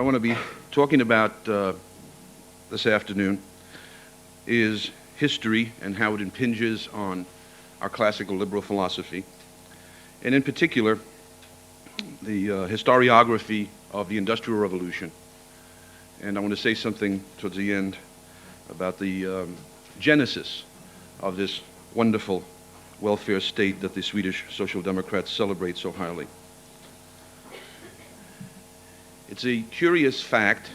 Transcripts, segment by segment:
want to be talking about this afternoon is history and how it impinges on our classical liberal philosophy, and in particular, the historiography of the Industrial Revolution. And I want to say something towards the end about the genesis of this wonderful welfare state that the Swedish Social Democrats celebrate so highly. It's a curious fact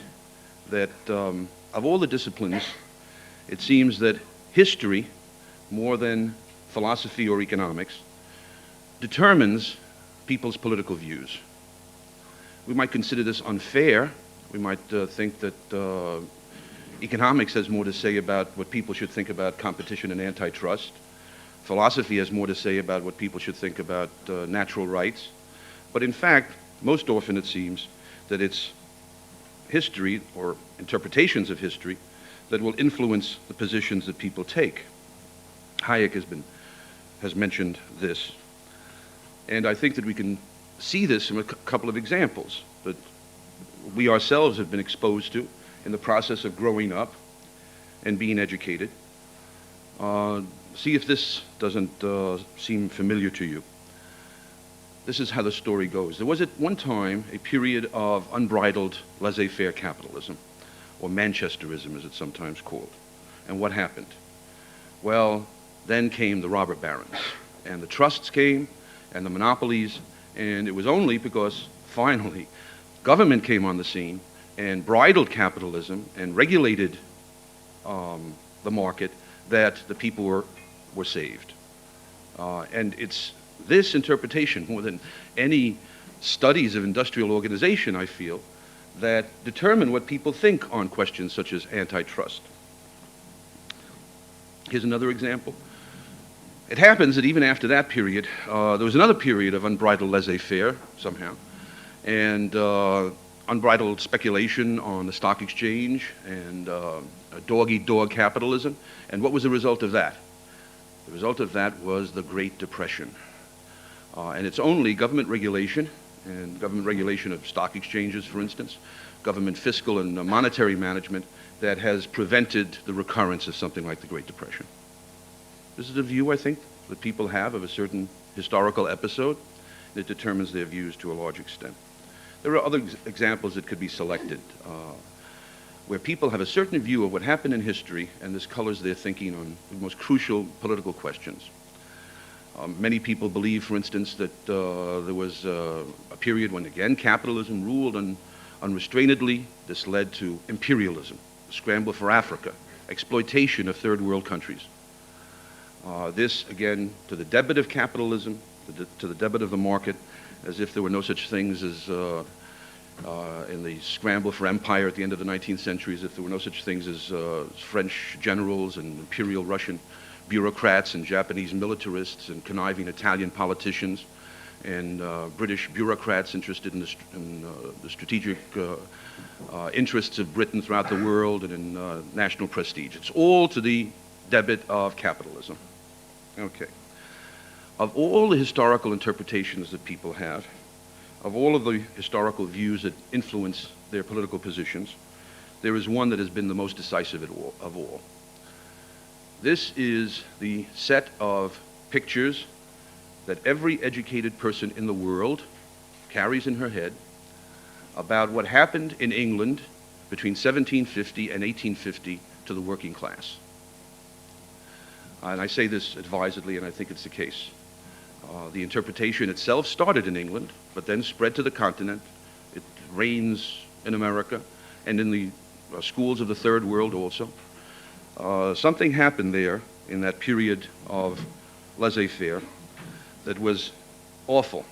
that of all the disciplines, it seems that history, more than philosophy or economics, determines people's political views. We might consider this unfair. We might think that economics has more to say about what people should think about competition and antitrust. Philosophy has more to say about what people should think about natural rights. But in fact, most often it seems that it's history or interpretations of history that will influence the positions that people take. Hayek has mentioned this. And I think that we can see this in a couple of examples that we ourselves have been exposed to in the process of growing up and being educated. See if this doesn't seem familiar to you. This is how the story goes. There was at one time a period of unbridled laissez-faire capitalism, or Manchesterism as it's sometimes called. And what happened? Well, then came the robber barons, and the trusts came, and the monopolies, and it was only because finally government came on the scene and bridled capitalism and regulated the market that the people were saved. And it's this interpretation, more than any studies of industrial organization, I feel, that determine what people think on questions such as antitrust. Here's another example. It happens that even after that period, there was another period of unbridled laissez-faire, somehow, and unbridled speculation on the stock exchange, and dog-eat-dog capitalism. And what was the result of that? The result of that was the Great Depression. And it's only government regulation, and government regulation of stock exchanges, for instance, government fiscal and monetary management, that has prevented the recurrence of something like the Great Depression. This is a view, I think, that people have of a certain historical episode that determines their views to a large extent. There are other examples that could be selected where people have a certain view of what happened in history, and this colors their thinking on the most crucial political questions. Many people believe, for instance, that there was a period when, again, capitalism ruled unrestrainedly. This led to imperialism, scramble for Africa, exploitation of third world countries. This, again, to the debit of capitalism, to the debit of the market, as if there were no such things as, in the scramble for empire at the end of the 19th century, as if there were no such things as French generals and imperial Russian bureaucrats and Japanese militarists and conniving Italian politicians and British bureaucrats interested in the strategic interests of Britain throughout the world and in national prestige. It's all to the debit of capitalism. Okay. Of all the historical interpretations that people have, of all of the historical views that influence their political positions, there is one that has been the most decisive of all. This is the set of pictures that every educated person in the world carries in her head about what happened in England between 1750 and 1850 to the working class. And I say this advisedly, and I think it's the case. The interpretation itself started in England, but then spread to the continent. It reigns in America and in the schools of the third world also. Something happened there in that period of laissez-faire that was awful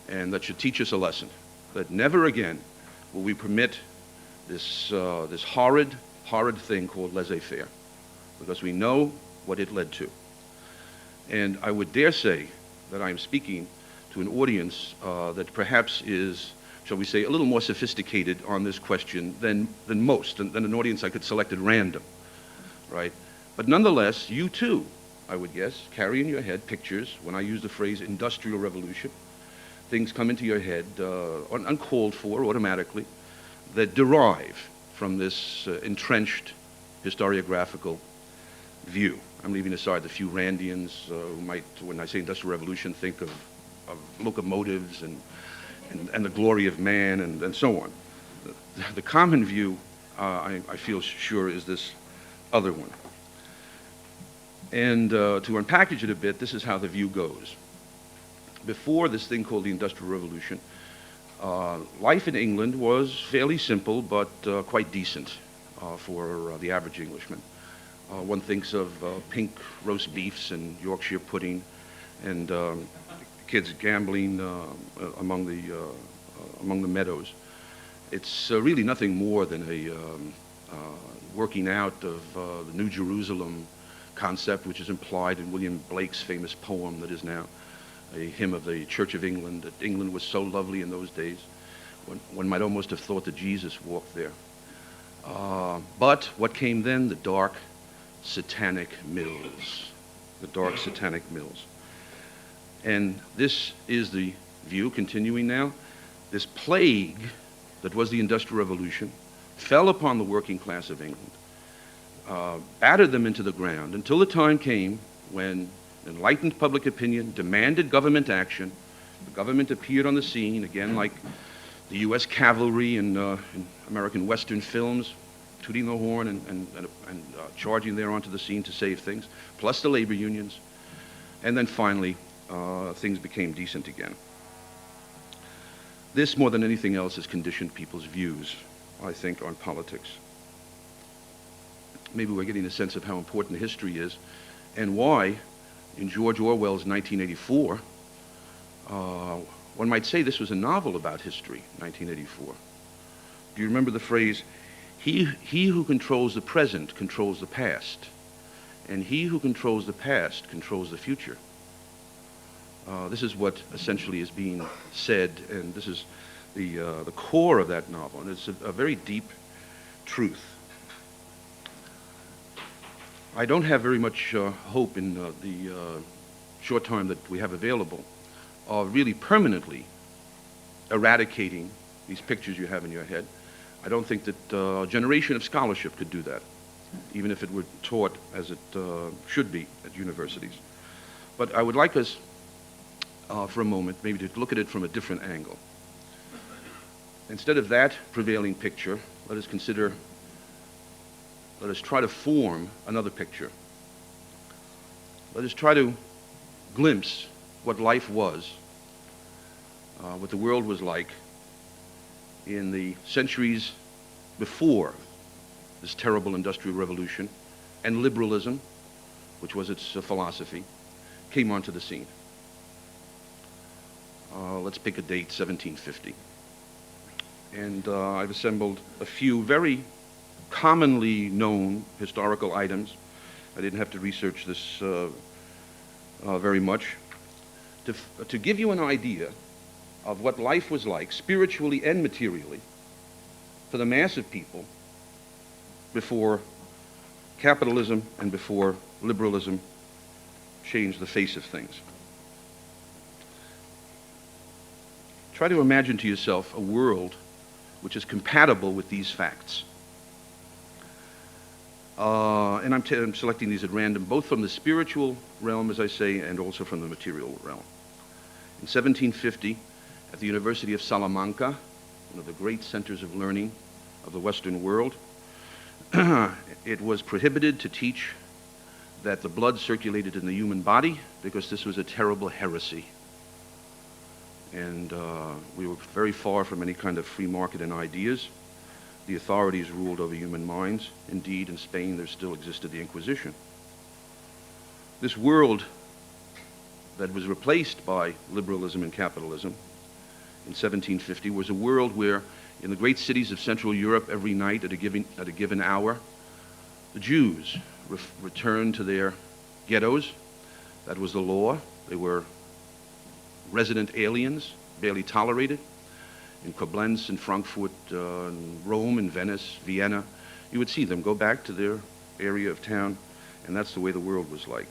and that should teach us a lesson, that never again will we permit this horrid thing called laissez-faire, because we know what it led to. And I would dare say that I'm speaking to an audience that perhaps is, shall we say, a little more sophisticated on this question than most, than an audience I could select at random, right? But nonetheless, you too, I would guess, carry in your head pictures. When I use the phrase industrial revolution, things come into your head uncalled for automatically that derive from this entrenched historiographical view. I'm leaving aside the few Randians who might, when I say Industrial Revolution, think of locomotives and the glory of man and so on. The common view, I feel sure, is this other one. And to unpackage it a bit, this is how the view goes. Before this thing called the Industrial Revolution, life in England was fairly simple but quite decent for the average Englishman. One thinks of pink roast beefs and Yorkshire pudding and kids gambling among the meadows. It's really nothing more than a working out of the New Jerusalem concept, which is implied in William Blake's famous poem that is now a hymn of the Church of England, that England was so lovely in those days. One might almost have thought that Jesus walked there. But what came then? The dark satanic mills. The dark satanic mills. And this is the view, continuing now. This plague that was the Industrial Revolution fell upon the working class of England, battered them into the ground until the time came when enlightened public opinion demanded government action. The government appeared on the scene, again like the U.S. cavalry in American Western films, tooting the horn and charging there onto the scene to save things, plus the labor unions. And then finally, things became decent again. This, more than anything else, has conditioned people's views, I think, on politics. Maybe we're getting a sense of how important history is and why, in George Orwell's 1984, one might say this was a novel about history, 1984. Do you remember the phrase, he who controls the present controls the past, and he who controls the past controls the future? This is what essentially is being said, and this is the core of that novel, and it's a very deep truth. I don't have very much hope in the short time that we have available of really permanently eradicating these pictures you have in your head. I don't think that a generation of scholarship could do that, even if it were taught as it should be at universities. But I would like us, for a moment, maybe to look at it from a different angle. Instead of that prevailing picture, let us try to form another picture. Let us try to glimpse what life was, what the world was like in the centuries before this terrible Industrial Revolution, and liberalism, which was its philosophy, came onto the scene. Let's pick a date, 1750. And I've assembled a few very commonly known historical items. I didn't have to research this very much. To give you an idea of what life was like, spiritually and materially, for the mass of people before capitalism and before liberalism changed the face of things. Try to imagine to yourself a world which is compatible with these facts. And I'm selecting these at random, both from the spiritual realm, as I say, and also from the material realm. In 1750, at the University of Salamanca, one of the great centers of learning of the Western world, it was prohibited to teach that the blood circulated in the human body because this was a terrible heresy. And we were very far from any kind of free market in ideas. The authorities ruled over human minds. Indeed, in Spain, there still existed the Inquisition. This world that was replaced by liberalism and capitalism in 1750 was a world where, in the great cities of Central Europe, every night at a given hour, the Jews returned to their ghettos. That was the law. They were resident aliens, barely tolerated. In Koblenz, in Frankfurt, in Rome, in Venice, Vienna, you would see them go back to their area of town, and that's the way the world was like.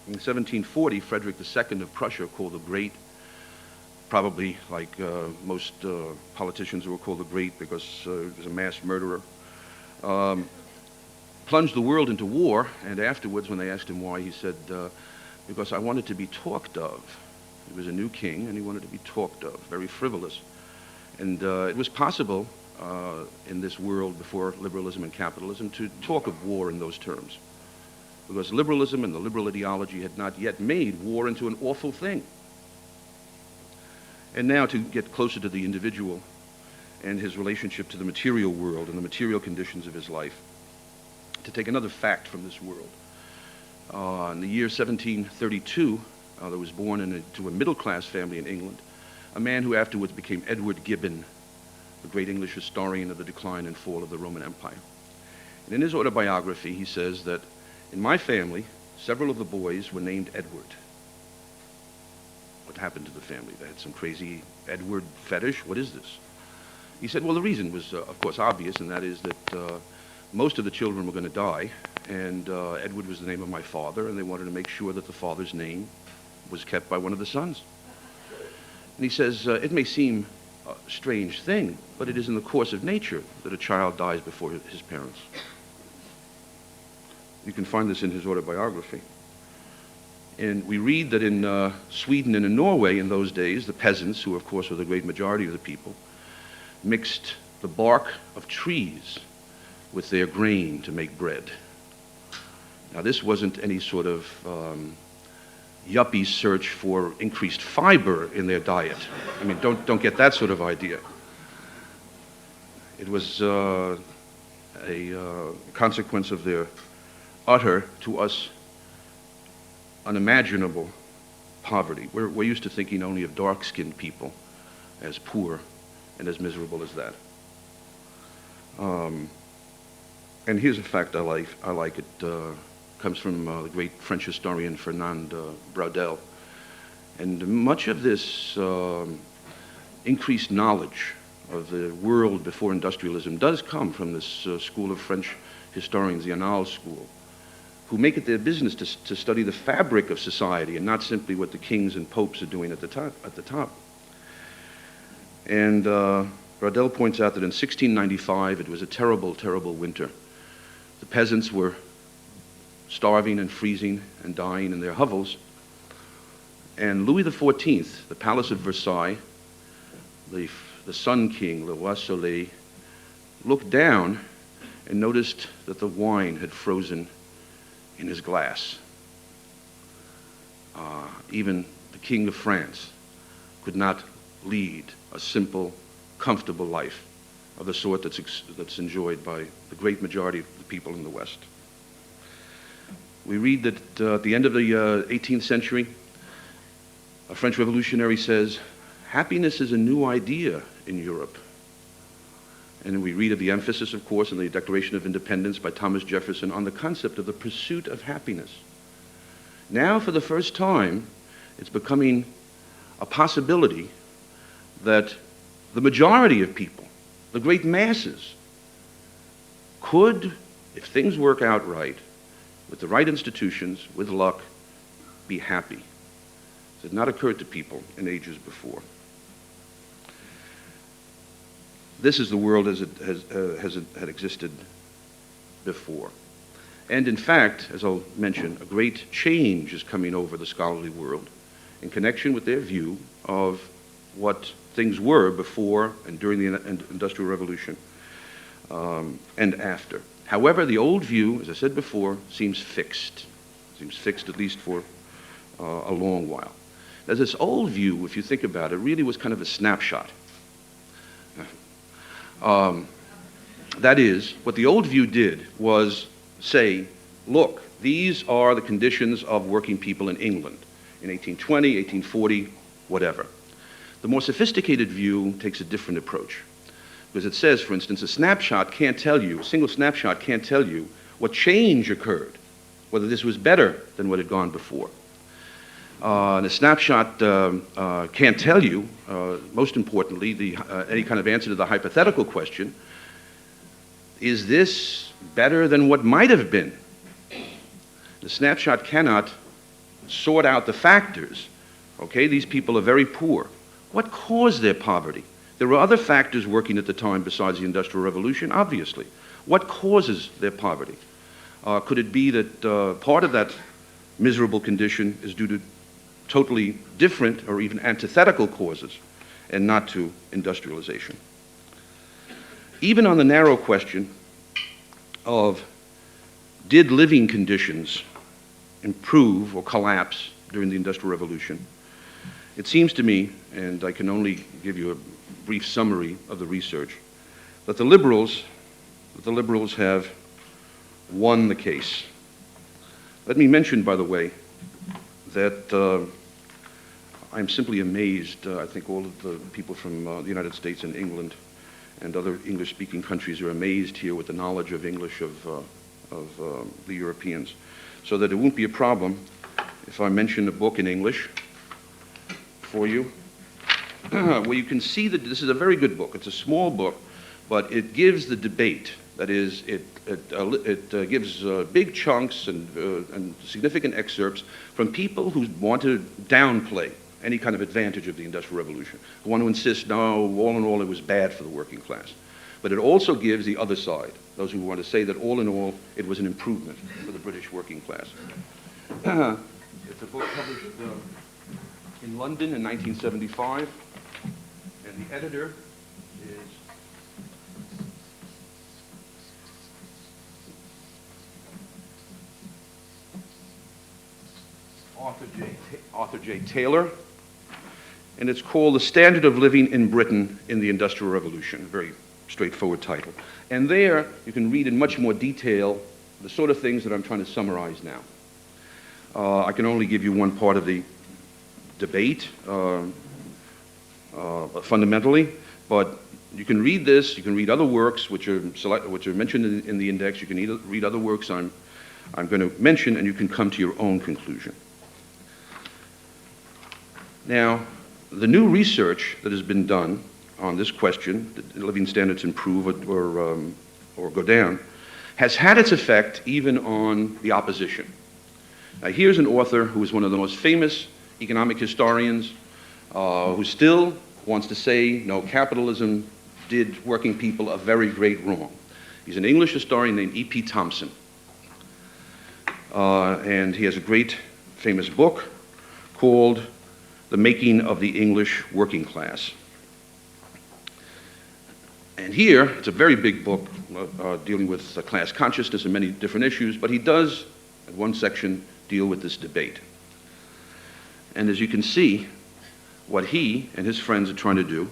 In 1740, Frederick II of Prussia called the great probably like most politicians who were called the Great because he was a mass murderer, plunged the world into war, and afterwards when they asked him why, he said, because I wanted to be talked of. He was a new king and he wanted to be talked of, very frivolous. And it was possible in this world before liberalism and capitalism to talk of war in those terms, because liberalism and the liberal ideology had not yet made war into an awful thing. And now to get closer to the individual and his relationship to the material world and the material conditions of his life, to take another fact from this world. In the year 1732, there was born into a middle-class family in England a man who afterwards became Edward Gibbon, the great English historian of the decline and fall of the Roman Empire. And in his autobiography, he says that in my family, several of the boys were named Edward. What happened to the family? They had some crazy Edward fetish? What is this? He said, well, the reason was, of course, obvious, and that is that most of the children were going to die, and Edward was the name of my father, and they wanted to make sure that the father's name was kept by one of the sons. And he says, it may seem a strange thing, but it is in the course of nature that a child dies before his parents. You can find this in his autobiography. And we read that in Sweden and in Norway in those days, the peasants, who of course were the great majority of the people, mixed the bark of trees with their grain to make bread. Now this wasn't any sort of yuppie search for increased fiber in their diet. I mean, don't get that sort of idea. It was a consequence of their utter, to us, unimaginable poverty. We're used to thinking only of dark-skinned people as poor and as miserable as that. And here's a fact I like. It comes from the great French historian Fernand Braudel. And much of this increased knowledge of the world before industrialism does come from this school of French historians, the Annales school, who make it their business to study the fabric of society and not simply what the kings and popes are doing at the top. And Braudel points out that in 1695 it was a terrible, terrible winter. The peasants were starving and freezing and dying in their hovels. And Louis XIV, the Palace of Versailles, the Sun King, le Roi Soleil, looked down and noticed that the wine had frozen in his glass. Even the King of France could not lead a simple, comfortable life of the sort that's enjoyed by the great majority of the people in the West. We read that at the end of the 18th century, a French revolutionary says, happiness is a new idea in Europe. And we read of the emphasis, of course, in the Declaration of Independence by Thomas Jefferson on the concept of the pursuit of happiness. Now, for the first time, it's becoming a possibility that the majority of people, the great masses, could, if things work out right, with the right institutions, with luck, be happy. This had not occurred to people in ages before. This is the world as it had existed before. And in fact, as I'll mention, a great change is coming over the scholarly world in connection with their view of what things were before and during the Industrial Revolution and after. However, the old view, as I said before, seems fixed. Seems fixed at least for a long while. Now, this old view, if you think about it, really was kind of a snapshot. That is, what the old view did was say, look, these are the conditions of working people in England in 1820, 1840, whatever. The more sophisticated view takes a different approach. Because it says, for instance, a snapshot can't tell you, a single snapshot can't tell you what change occurred, whether this was better than what had gone before. And a snapshot can't tell you, most importantly, any kind of answer to the hypothetical question, is this better than what might have been? The snapshot cannot sort out the factors. Okay, these people are very poor. What caused their poverty? There were other factors working at the time besides the Industrial Revolution, obviously. What causes their poverty? Could it be that part of that miserable condition is due to totally different or even antithetical causes and not to industrialization? Even on the narrow question of did living conditions improve or collapse during the Industrial Revolution, it seems to me, and I can only give you a brief summary of the research, that the liberals have won the case. Let me mention, by the way, that I'm simply amazed. I think all of the people from the United States and England and other English-speaking countries are amazed here with the knowledge of English of the Europeans, so that it won't be a problem if I mention a book in English for you, where you can see that this is a very good book. It's a small book, but it gives the debate. That is, it gives big chunks and significant excerpts from people who want to downplay any kind of advantage of the Industrial Revolution, who want to insist, no, all in all, it was bad for the working class. But it also gives the other side, those who want to say that all in all, it was an improvement for the British working class. It's a book published in London in 1975, and the editor is Arthur J. Taylor, and it's called The Standard of Living in Britain in the Industrial Revolution, a very straightforward title. And there you can read in much more detail the sort of things that I'm trying to summarize now. I can only give you one part of the debate, fundamentally, but you can read this, you can read other works which are mentioned in the index, you can read other works I'm going to mention, and you can come to your own conclusion. Now, the new research that has been done on this question, did living standards improve or go down, has had its effect even on the opposition. Now, here's an author who is one of the most famous economic historians who still wants to say, no, capitalism did working people a very great wrong. He's an English historian named E.P. Thompson. And he has a great famous book called The Making of the English Working Class. And here, it's a very big book dealing with class consciousness and many different issues, but he does, in one section, deal with this debate. And as you can see, what he and his friends are trying to do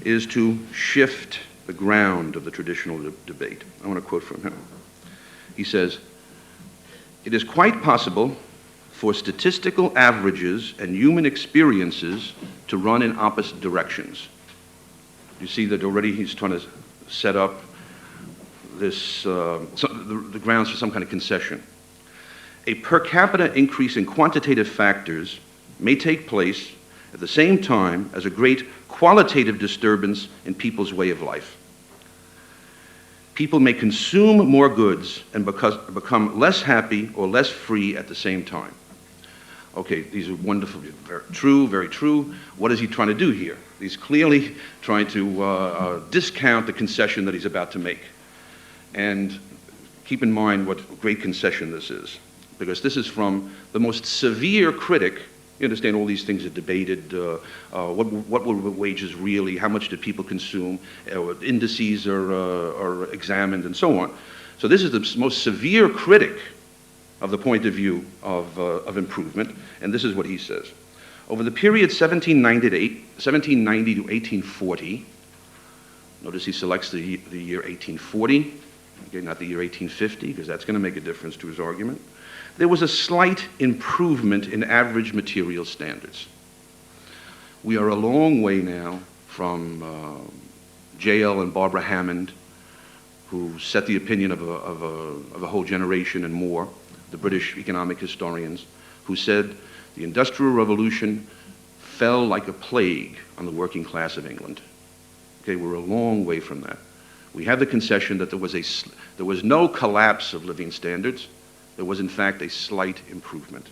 is to shift the ground of the traditional debate. I want to quote from him. He says, "It is quite possible for statistical averages and human experiences to run in opposite directions." You see that already he's trying to set up this, the grounds for some kind of concession. "A per capita increase in quantitative factors may take place at the same time as a great qualitative disturbance in people's way of life. People may consume more goods and become less happy or less free at the same time." Okay, these are wonderful, very true, very true. What is he trying to do here? He's clearly trying to discount the concession that he's about to make. And keep in mind what great concession this is, because this is from the most severe critic. You understand all these things are debated. What were wages really? How much did people consume? Indices are examined and so on. So this is the most severe critic of the point of view of improvement, and this is what he says. Over the period 1790 to 1840, notice he selects the year 1840, okay, not the year 1850, because that's going to make a difference to his argument. There was a slight improvement in average material standards. We are a long way now from J.L. and Barbara Hammond, who set the opinion of a whole generation and more, the British economic historians, who said the Industrial Revolution fell like a plague on the working class of England. Okay, we're a long way from that. We have the concession that there was no collapse of living standards. There was, in fact, a slight improvement.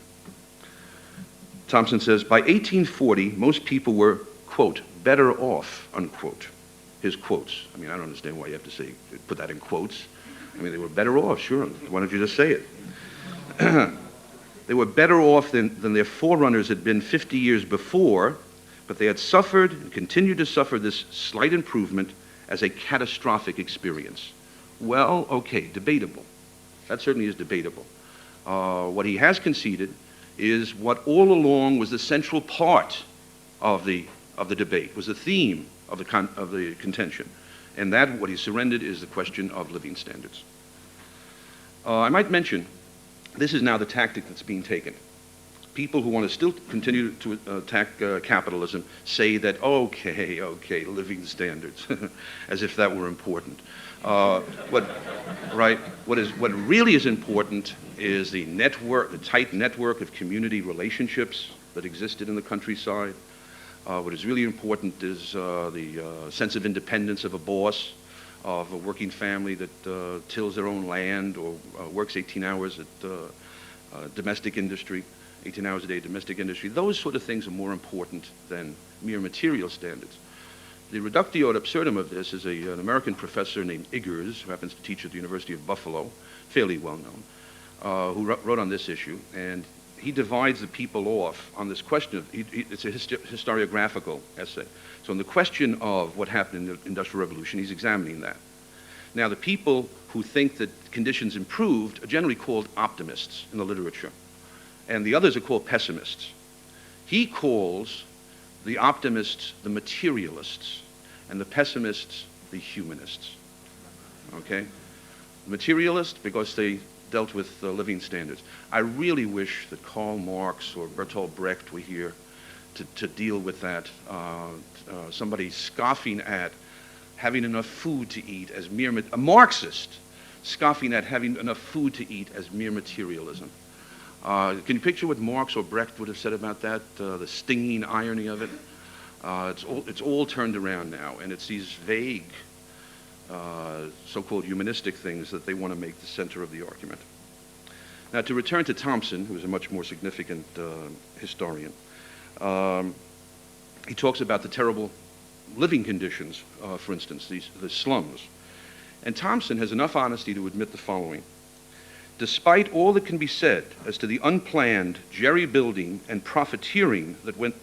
Thompson says, by 1840, most people were quote, better off, unquote. His quotes. I mean, I don't understand why you have to say, put that in quotes. I mean, they were better off, sure. Why don't you just say it? They were better off than their forerunners had been 50 years before, but they had suffered and continued to suffer this slight improvement as a catastrophic experience. Well, okay, debatable. That certainly is debatable. What he has conceded is what all along was the central part of the debate, was the theme of the contention. And that, what he surrendered, is the question of living standards. I might mention, this is now the tactic that's being taken. People who want to still continue to attack capitalism say that, okay, living standards, as if that were important. What really is important is the network, the tight network of community relationships that existed in the countryside. What is really important is the sense of independence of a boss, of a working family that tills their own land or works 18 hours at domestic industry, 18 hours a day domestic industry. Those sort of things are more important than mere material standards. The reductio ad absurdum of this is an American professor named Iggers, who happens to teach at the University of Buffalo, fairly well known, who wrote on this issue, and he divides the people off on this question. It's a historiographical essay. So on the question of what happened in the Industrial Revolution, he's examining that. Now, the people who think that conditions improved are generally called optimists in the literature, and the others are called pessimists. He calls the optimists the materialists, and the pessimists the humanists. Okay? Materialists, because they dealt with living standards. I really wish that Karl Marx or Bertolt Brecht were here to deal with that. Somebody scoffing at having enough food to eat as a Marxist scoffing at having enough food to eat as mere materialism. Can you picture what Marx or Brecht would have said about that? The stinging irony of it. It's all turned around now, and it's these vague so-called humanistic things that they want to make the center of the argument. Now, to return to Thompson, who is a much more significant historian, he talks about the terrible living conditions, for instance, the slums. And Thompson has enough honesty to admit the following. Despite all that can be said as to the unplanned jerry building and profiteering that went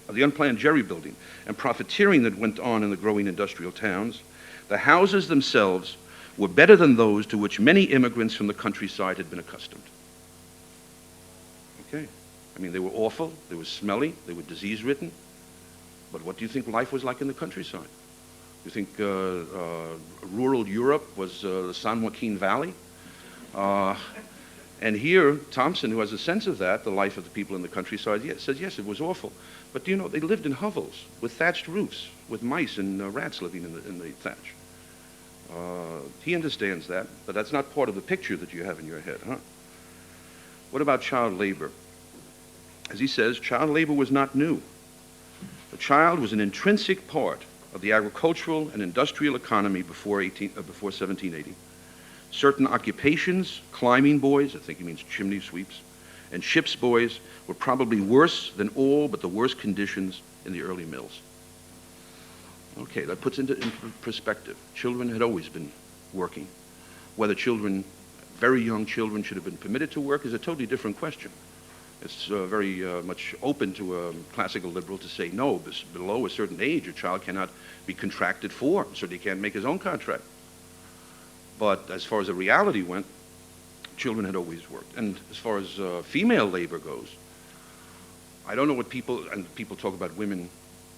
on in the growing industrial towns, the houses themselves were better than those to which many immigrants from the countryside had been accustomed. Okay. I mean, they were awful, they were smelly, they were disease-ridden, but what do you think life was like in the countryside? You think rural Europe was the San Joaquin Valley? And here, Thompson, who has a sense of that, the life of the people in the countryside, says, yes, it was awful. But, you know, they lived in hovels with thatched roofs, with mice and rats living in the thatch. He understands that, but that's not part of the picture that you have in your head, huh? What about child labor? As he says, child labor was not new. The child was an intrinsic part of the agricultural and industrial economy before 1780. Certain occupations, climbing boys, I think he means chimney sweeps, and ship's boys were probably worse than all but the worst conditions in the early mills. Okay, that puts into perspective. Children had always been working. Whether very young children should have been permitted to work is a totally different question. It's very much open to a classical liberal to say, no, below a certain age, a child cannot be contracted for, certainly can't make his own contract. But as far as the reality went, children had always worked. And as far as female labor goes, I don't know what people talk about women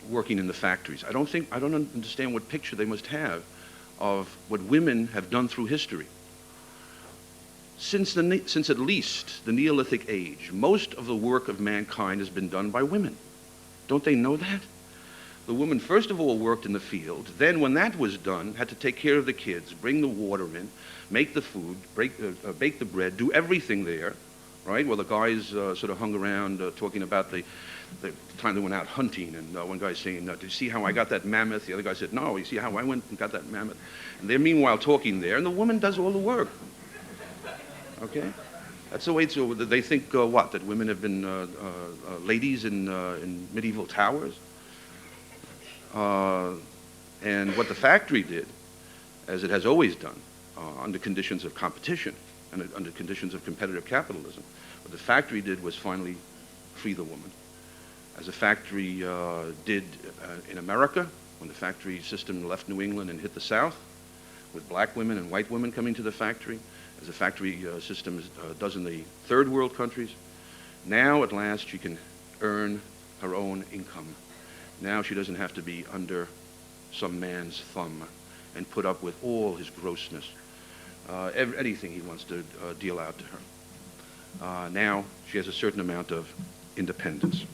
working in the factories. I don't understand what picture they must have of what women have done through history. Since at least the Neolithic age, most of the work of mankind has been done by women. Don't they know that? The woman first of all worked in the field, then when that was done, had to take care of the kids, bring the water in, make the food, bake the bread, do everything there, right? Well, the guys sort of hung around talking about the time they went out hunting, and one guy's saying, did you see how I got that mammoth? The other guy said, no, you see how I went and got that mammoth? And they're meanwhile talking there, and the woman does all the work. Okay? That's the way they think, that women have been ladies in medieval towers? And what the factory did, as it has always done, under conditions of competition and under conditions of competitive capitalism, what the factory did was finally free the woman. As a factory did in America, when the factory system left New England and hit the South, with black women and white women coming to the factory, as the factory system does in the third world countries. Now, at last, she can earn her own income. Now she doesn't have to be under some man's thumb and put up with all his grossness, anything he wants to deal out to her. Now she has a certain amount of independence.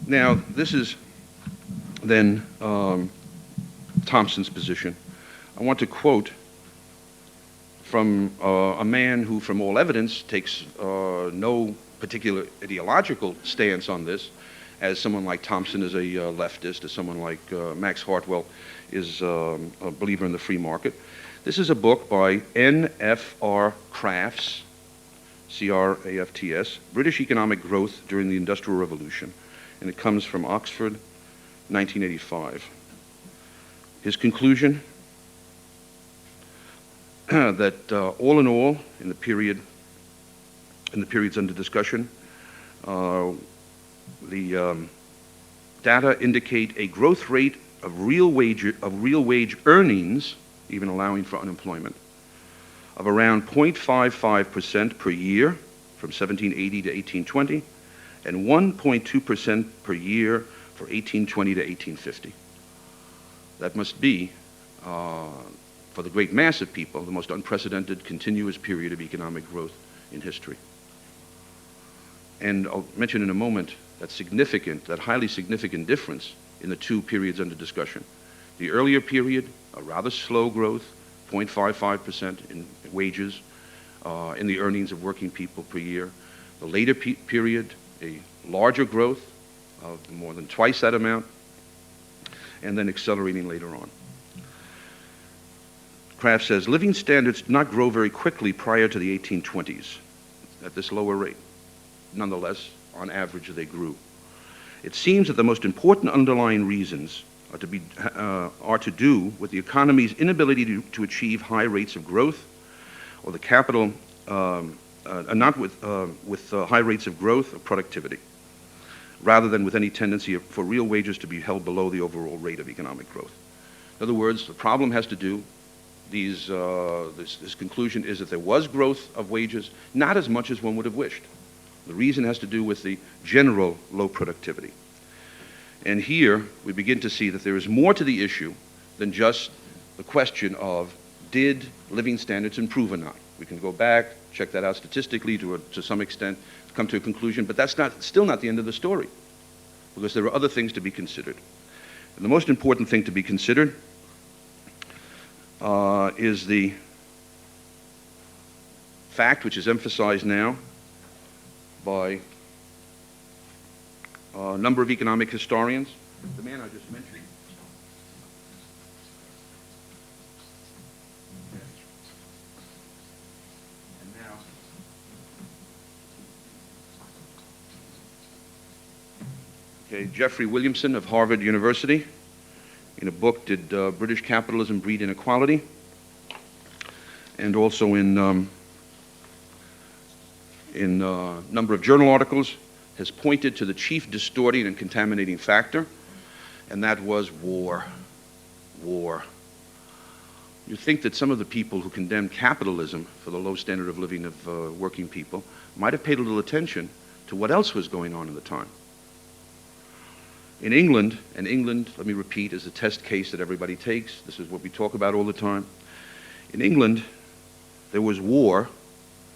Now, this is then Thompson's position. I want to quote from a man who, from all evidence, takes no particular ideological stance on this, as someone like Thompson is a leftist, as someone like Max Hartwell is a believer in the free market. This is a book by N.F.R. Crafts, C-R-A-F-T-S, British Economic Growth During the Industrial Revolution, and it comes from Oxford, 1985. His conclusion, that all in all, in the periods under discussion, the data indicate a growth rate of real wage earnings, even allowing for unemployment, of around 0.55% per year from 1780 to 1820, and 1.2% per year for 1820 to 1850. That must be, for the great mass of people, the most unprecedented continuous period of economic growth in history. And I'll mention in a moment that significant, that highly significant difference in the two periods under discussion. The earlier period, a rather slow growth, 0.55% in wages, in the earnings of working people per year. The later period, a larger growth of more than twice that amount, and then accelerating later on. Kraft says, living standards did not grow very quickly prior to the 1820s at this lower rate. Nonetheless, on average, they grew. It seems that the most important underlying reasons are to do with the economy's inability to achieve high rates of growth, or the capital, not with high rates of growth or productivity, rather than with any tendency for real wages to be held below the overall rate of economic growth. In other words, the problem has to do, this conclusion is that there was growth of wages, not as much as one would have wished. The reason has to do with the general low productivity. And here we begin to see that there is more to the issue than just the question of, did living standards improve or not? We can go back, check that out statistically to some extent, come to a conclusion, but that's still not the end of the story, because there are other things to be considered. And the most important thing to be considered is the fact, which is emphasized now by a number of economic historians. The man I just mentioned. And now, Jeffrey Williamson of Harvard University, in a book, Did British Capitalism Breed Inequality? And also in a number of journal articles, has pointed to the chief distorting and contaminating factor, and that was war. War. You think that some of the people who condemned capitalism for the low standard of living of working people might have paid a little attention to what else was going on at the time. In England, and England, let me repeat, is a test case that everybody takes. This is what we talk about all the time. In England, there was war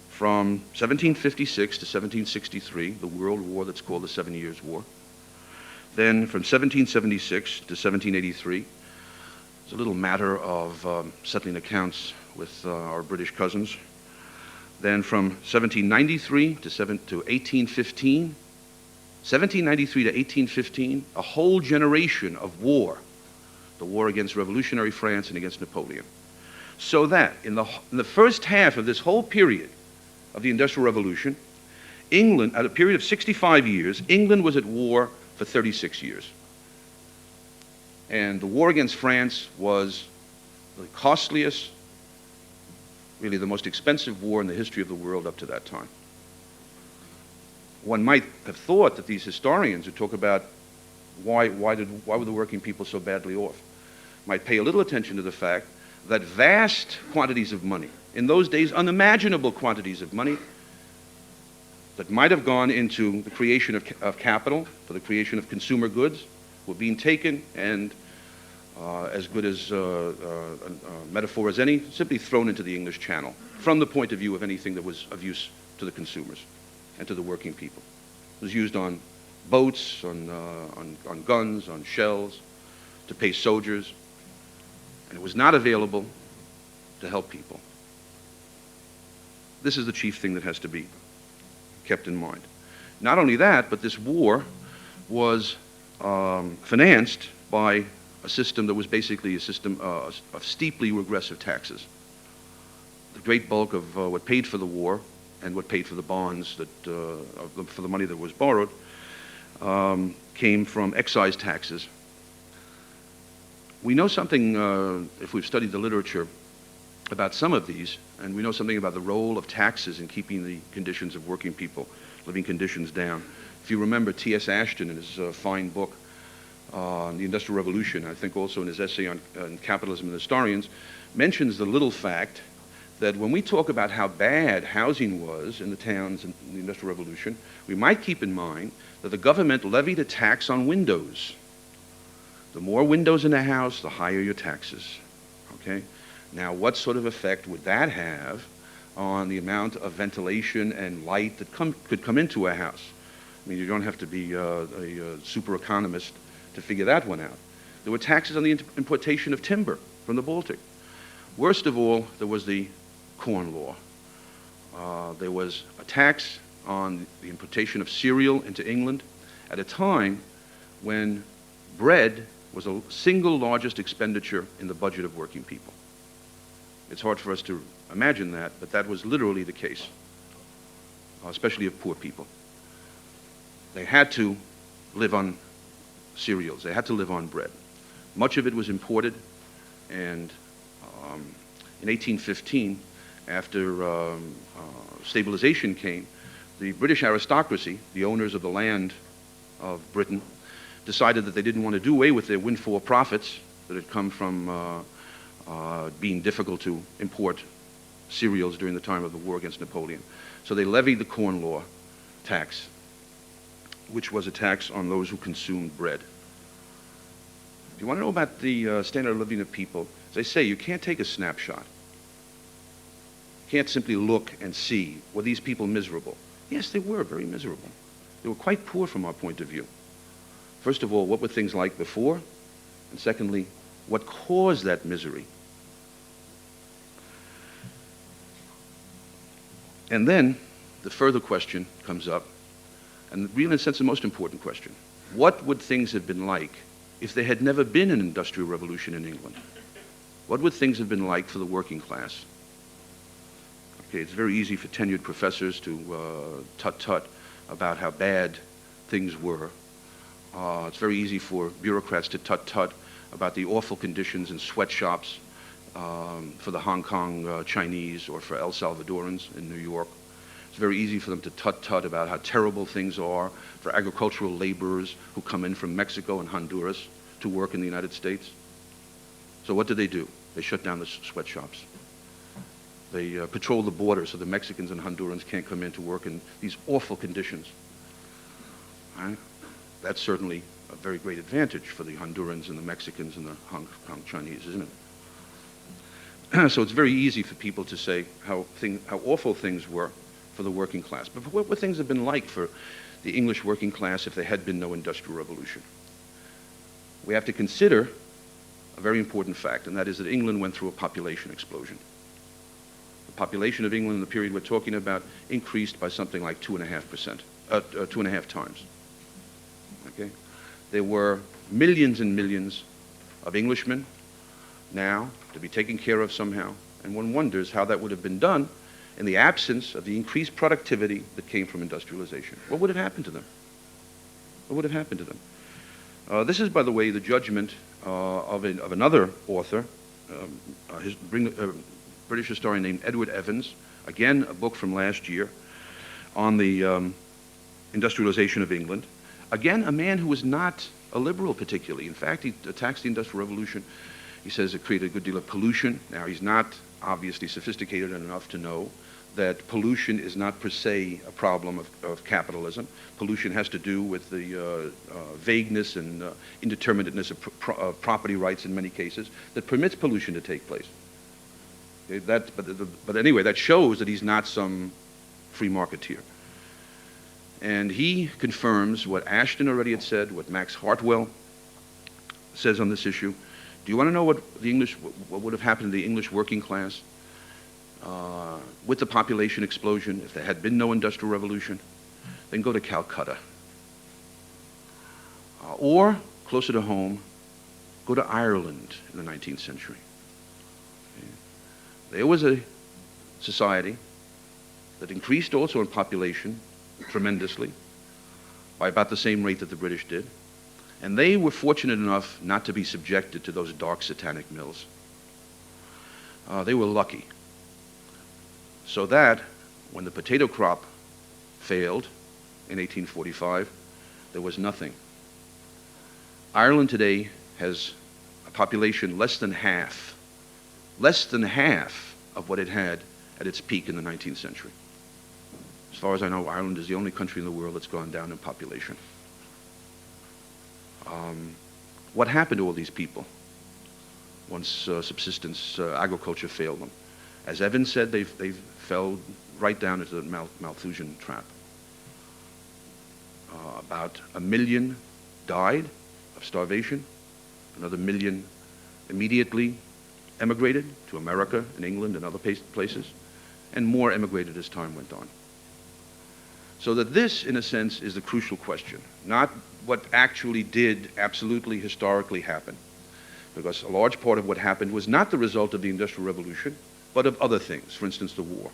from 1756 to 1763, the World War that's called the 7 Years' War. Then from 1776 to 1783, it's a little matter of settling accounts with our British cousins. Then from 1793 to 1815, 1793 to 1815, a whole generation of war, the war against revolutionary France and against Napoleon. So that in the first half of this whole period of the Industrial Revolution, England, at a period of 65 years, England was at war for 36 years. And the war against France was the costliest, really the most expensive war in the history of the world up to that time. One might have thought that these historians who talk about why were the working people so badly off might pay a little attention to the fact that vast quantities of money, in those days unimaginable quantities of money, that might have gone into the creation of capital, for the creation of consumer goods, were being taken and, as good as a metaphor as any, simply thrown into the English Channel from the point of view of anything that was of use to the consumers and to the working people. It was used on boats, on guns, on shells, to pay soldiers, and it was not available to help people. This is the chief thing that has to be kept in mind. Not only that, but this war was financed by a system that was basically a system of steeply regressive taxes. The great bulk of what paid for the war and what paid for the bonds that, for the money that was borrowed, came from excise taxes. We know something, if we've studied the literature, about some of these, and we know something about the role of taxes in keeping the conditions of working people, living conditions down. If you remember T.S. Ashton in his fine book on the Industrial Revolution, I think also in his essay on Capitalism and Historians, mentions the little fact that when we talk about how bad housing was in the towns in the Industrial Revolution, we might keep in mind that the government levied a tax on windows. The more windows in a house, the higher your taxes, okay? Now, what sort of effect would that have on the amount of ventilation and light that could come into a house? I mean, you don't have to be a super economist to figure that one out. There were taxes on the importation of timber from the Baltic. Worst of all, there was the Corn Law. There was a tax on the importation of cereal into England at a time when bread was the single largest expenditure in the budget of working people. It's hard for us to imagine that, but that was literally the case, especially of poor people. They had to live on cereals. They had to live on bread. Much of it was imported, and in 1815, after stabilization came, the British aristocracy, the owners of the land of Britain, decided that they didn't want to do away with their windfall profits that had come from being difficult to import cereals during the time of the war against Napoleon. So they levied the Corn Law tax, which was a tax on those who consumed bread. If you want to know about the standard of living of people, as I say, you can't take a snapshot. You can't simply look and see, were these people miserable? Yes, they were very miserable. They were quite poor from our point of view. First of all, what were things like before? And secondly, what caused that misery? And then the further question comes up, and really in a sense the most important question. What would things have been like if there had never been an industrial revolution in England? What would things have been like for the working class? Okay, it's very easy for tenured professors to tut-tut about how bad things were. It's very easy for bureaucrats to tut-tut about the awful conditions in sweatshops for the Hong Kong Chinese or for El Salvadorans in New York. It's very easy for them to tut-tut about how terrible things are for agricultural laborers who come in from Mexico and Honduras to work in the United States. So what do? They shut down the sweatshops. They patrol the border so the Mexicans and Hondurans can't come in to work in these awful conditions. Right? That's certainly a very great advantage for the Hondurans and the Mexicans and the Hong Kong Chinese, isn't it? So it's very easy for people to say how awful things were for the working class. But what would things have been like for the English working class if there had been no industrial revolution? We have to consider a very important fact, and that is that England went through a population explosion. The population of England in the period we're talking about increased by something like 2.5 times. Okay? There were millions and millions of Englishmen now to be taken care of somehow, and one wonders how that would have been done in the absence of the increased productivity that came from industrialization. What would have happened to them? What would have happened to them? This is, by the way, the judgment of another author, a British historian named Edward Evans, again a book from last year on the industrialization of England. Again, a man who was not a liberal particularly. In fact, he attacks the Industrial Revolution. He says it created a good deal of pollution. Now, he's not obviously sophisticated enough to know that pollution is not per se a problem of capitalism. Pollution has to do with the vagueness and indeterminateness of property rights in many cases that permits pollution to take place. Okay, but anyway, that shows that he's not some free marketeer. And he confirms what Ashton already had said, what Max Hartwell says on this issue. Do you want to know what would have happened to the English working class with the population explosion if there had been no Industrial Revolution? Then go to Calcutta. Or, closer to home, go to Ireland in the 19th century. Okay. There was a society that increased also in population tremendously by about the same rate that the British did. And they were fortunate enough not to be subjected to those dark satanic mills. They were lucky. So that when the potato crop failed in 1845, there was nothing. Ireland today has a population less than half of what it had at its peak in the 19th century. As far as I know, Ireland is the only country in the world that's gone down in population. What happened to all these people once subsistence agriculture failed them? As Evans said, they fell right down into the Malthusian trap. About 1 million died of starvation. Another 1 million immediately emigrated to America and England and other places, and more emigrated as time went on. So that this, in a sense, is the crucial question, not what actually did absolutely historically happen, because a large part of what happened was not the result of the Industrial Revolution, but of other things, for instance, the war.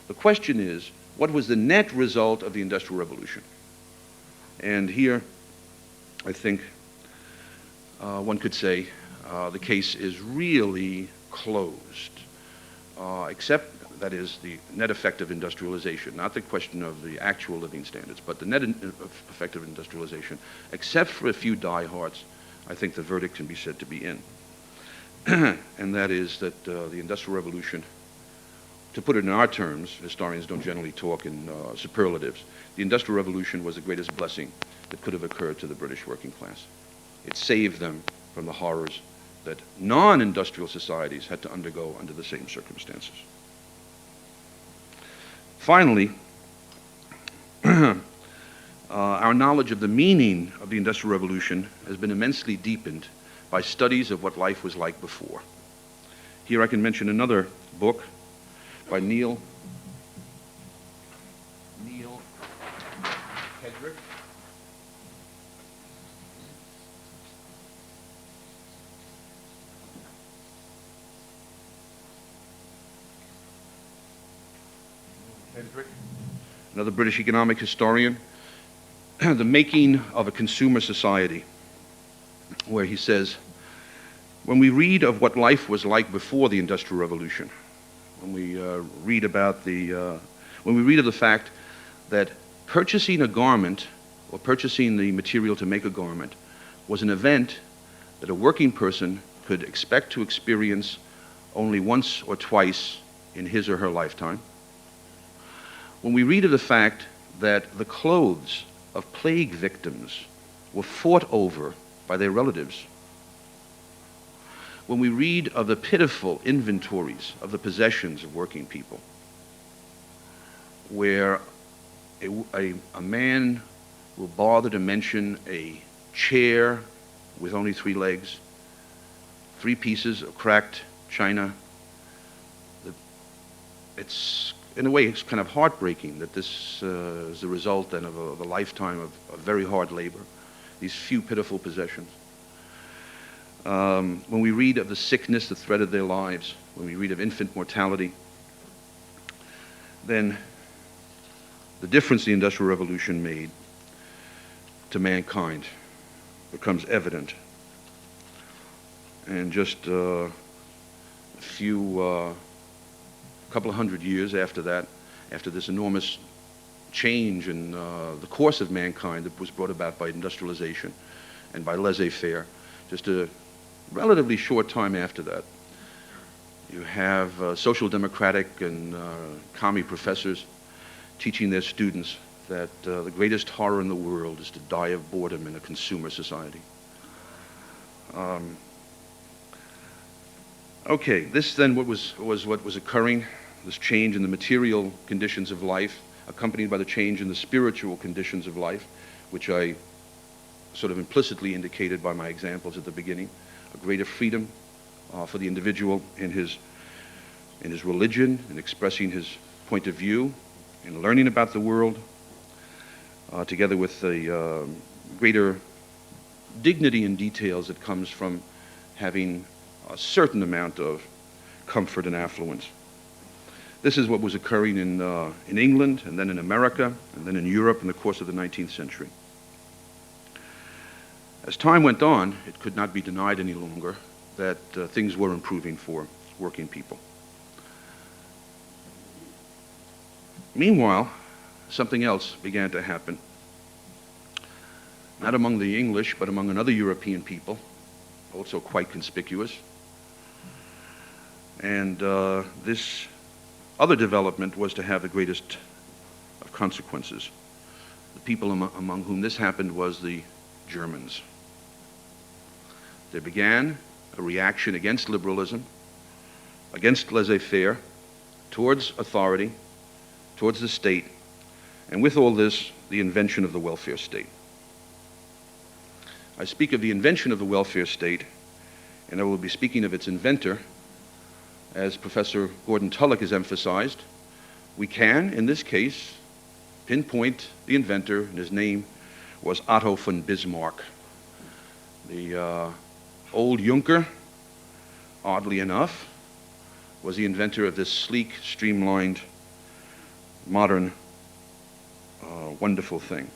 The question is, what was the net result of the Industrial Revolution? And here, I think one could say the case is really closed, except, that is, the net effect of industrialization, not the question of the actual living standards, but the net effect of industrialization. Except for a few diehards, I think the verdict can be said to be in. And that is that the Industrial Revolution, to put it in our terms, historians don't generally talk in superlatives, the Industrial Revolution was the greatest blessing that could have occurred to the British working class. It saved them from the horrors that non-industrial societies had to undergo under the same circumstances. Finally, our knowledge of the meaning of the Industrial Revolution has been immensely deepened by studies of what life was like before. Here I can mention another book by Neil Hedrick. Another British economic historian, The Making of a Consumer Society, where he says, when we read of what life was like before the Industrial Revolution, when we read of the fact that purchasing a garment or purchasing the material to make a garment was an event that a working person could expect to experience only once or twice in his or her lifetime, when we read of the fact that the clothes of plague victims were fought over by their relatives, when we read of the pitiful inventories of the possessions of working people, where a man will bother to mention a chair with only 3 legs, 3 pieces of cracked china, it's, in a way, it's kind of heartbreaking that this is the result then of a lifetime of very hard labor, these few pitiful possessions. When we read of the sickness that threatened their lives, when we read of infant mortality, then the difference the Industrial Revolution made to mankind becomes evident. And just a couple of hundred years after that, after this enormous change in the course of mankind that was brought about by industrialization and by laissez-faire, just a relatively short time after that, you have social democratic and commie professors teaching their students that the greatest horror in the world is to die of boredom in a consumer society. Okay, this then what was occurring, this change in the material conditions of life, accompanied by the change in the spiritual conditions of life, which I sort of implicitly indicated by my examples at the beginning, a greater freedom for the individual in his religion, in expressing his point of view, in learning about the world, together with the greater dignity in details that comes from having a certain amount of comfort and affluence. This is what was occurring in England, and then in America, and then in Europe in the course of the 19th century. As time went on, it could not be denied any longer that things were improving for working people. Meanwhile, something else began to happen, not among the English, but among another European people, also quite conspicuous. And this other development was to have the greatest of consequences. The people among whom this happened was the Germans. There began a reaction against liberalism, against laissez-faire, towards authority, towards the state, and with all this, the invention of the welfare state. I speak of the invention of the welfare state, and I will be speaking of its inventor. As Professor Gordon Tullock has emphasized, we can, in this case, pinpoint the inventor, and his name was Otto von Bismarck. The old Junker, oddly enough, was the inventor of this sleek, streamlined, modern, wonderful thing.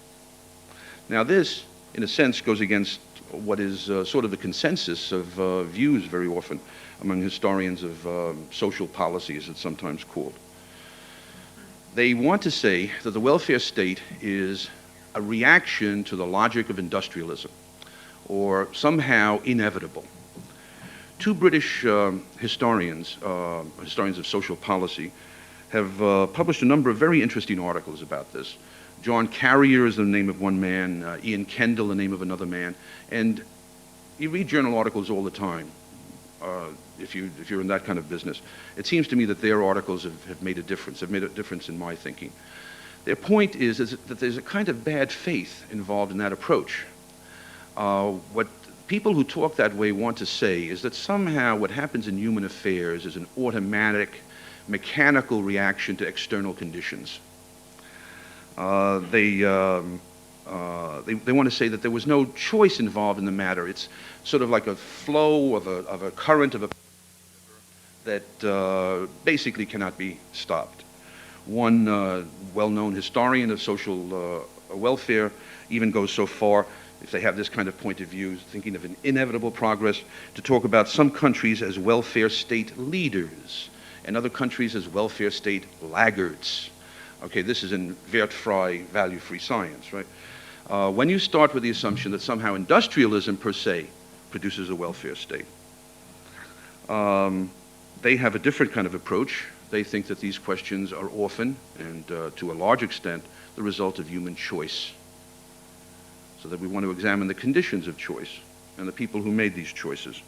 Now this, in a sense, goes against what is sort of the consensus of views very often among historians of social policy, as it's sometimes called. They want to say that the welfare state is a reaction to the logic of industrialism, or somehow inevitable. Two British historians of social policy, have published a number of very interesting articles about this. John Carrier is the name of one man, Ian Kendall the name of another man, and you read journal articles all the time if you're in that kind of business. It seems to me that their articles have made a difference in my thinking. Their point is that there's a kind of bad faith involved in that approach. What people who talk that way want to say is that somehow what happens in human affairs is an automatic, mechanical reaction to external conditions. They want to say that there was no choice involved in the matter. It's sort of like a flow of a current of a that basically cannot be stopped. One well-known historian of social welfare even goes so far, if they have this kind of point of view, thinking of an inevitable progress, to talk about some countries as welfare state leaders and other countries as welfare state laggards. Okay, this is in wertfrei, value-free science, right? When you start with the assumption that somehow industrialism per se produces a welfare state, they have a different kind of approach. They think that these questions are often, and to a large extent, the result of human choice. So that we want to examine the conditions of choice and the people who made these choices.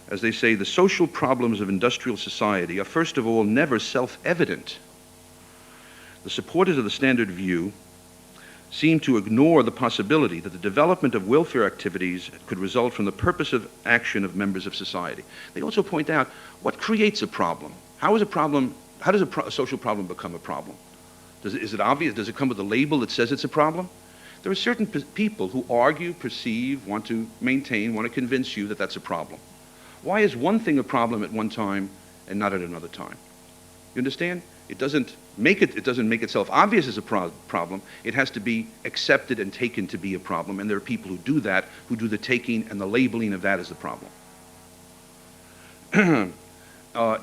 As they say, the social problems of industrial society are first of all never self-evident. The supporters of the standard view seem to ignore the possibility that the development of welfare activities could result from the purposive action of members of society. They also point out what creates a problem. How does a social problem become a problem? Is it obvious? Does it come with a label that says it's a problem? There are certain people who argue, perceive, want to maintain, want to convince you that that's a problem. Why is one thing a problem at one time and not at another time? You understand? It doesn't make itself obvious as a problem. It has to be accepted and taken to be a problem, and there are people who do that, who do the taking and the labeling of that as the problem.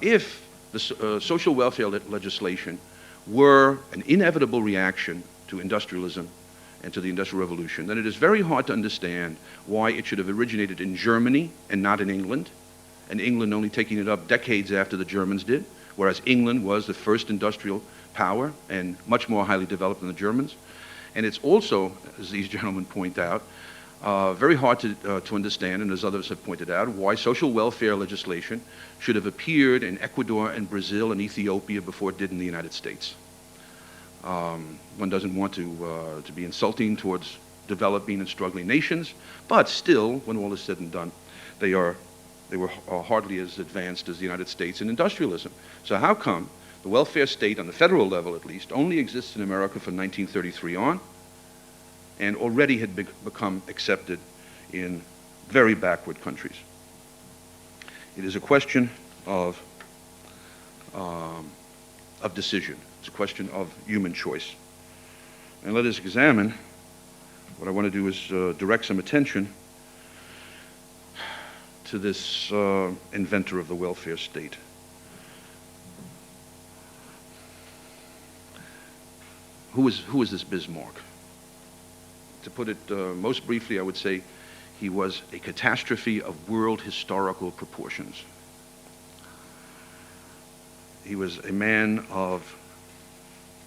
If the social welfare legislation were an inevitable reaction to industrialism and to the Industrial Revolution, then it is very hard to understand why it should have originated in Germany and not in England, and England only taking it up decades after the Germans did, whereas England was the first industrial power and much more highly developed than the Germans. And it's also, as these gentlemen point out, very hard to understand, and as others have pointed out, why social welfare legislation should have appeared in Ecuador and Brazil and Ethiopia before it did in the United States. One doesn't want to be insulting towards developing and struggling nations, but still, when all is said and done, they were hardly as advanced as the United States in industrialism. So how come the welfare state, on the federal level at least, only exists in America from 1933 on, and already had become accepted in very backward countries? It is a question of decision. It's a question of human choice. And let us examine, what I want to do is direct some attention to this inventor of the welfare state. Who is this Bismarck? To put it most briefly, I would say he was a catastrophe of world historical proportions. He was a man of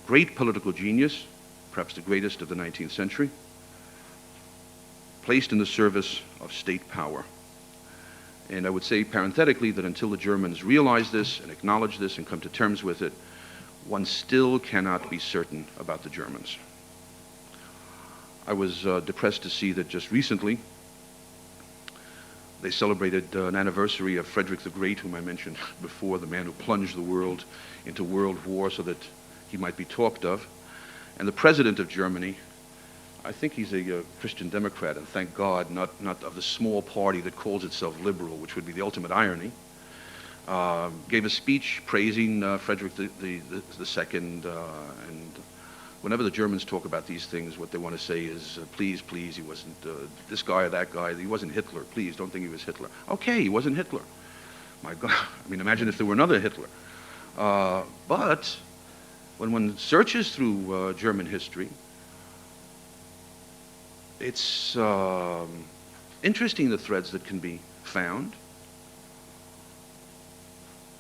great political genius, perhaps the greatest of the 19th century, placed in the service of state power. And I would say parenthetically that until the Germans realize this and acknowledge this and come to terms with it, one still cannot be certain about the Germans. I was depressed to see that just recently they celebrated an anniversary of Frederick the Great, whom I mentioned before, the man who plunged the world into world war so that he might be talked of. And the president of Germany, I think he's a Christian Democrat, and thank God, not of the small party that calls itself liberal, which would be the ultimate irony, gave a speech praising Frederick the Second, and whenever the Germans talk about these things, what they want to say is, please, he wasn't this guy or that guy, he wasn't Hitler, please don't think he was Hitler. Okay, he wasn't Hitler. My God, I mean, imagine if there were another Hitler. But when one searches through German history, it's interesting the threads that can be found.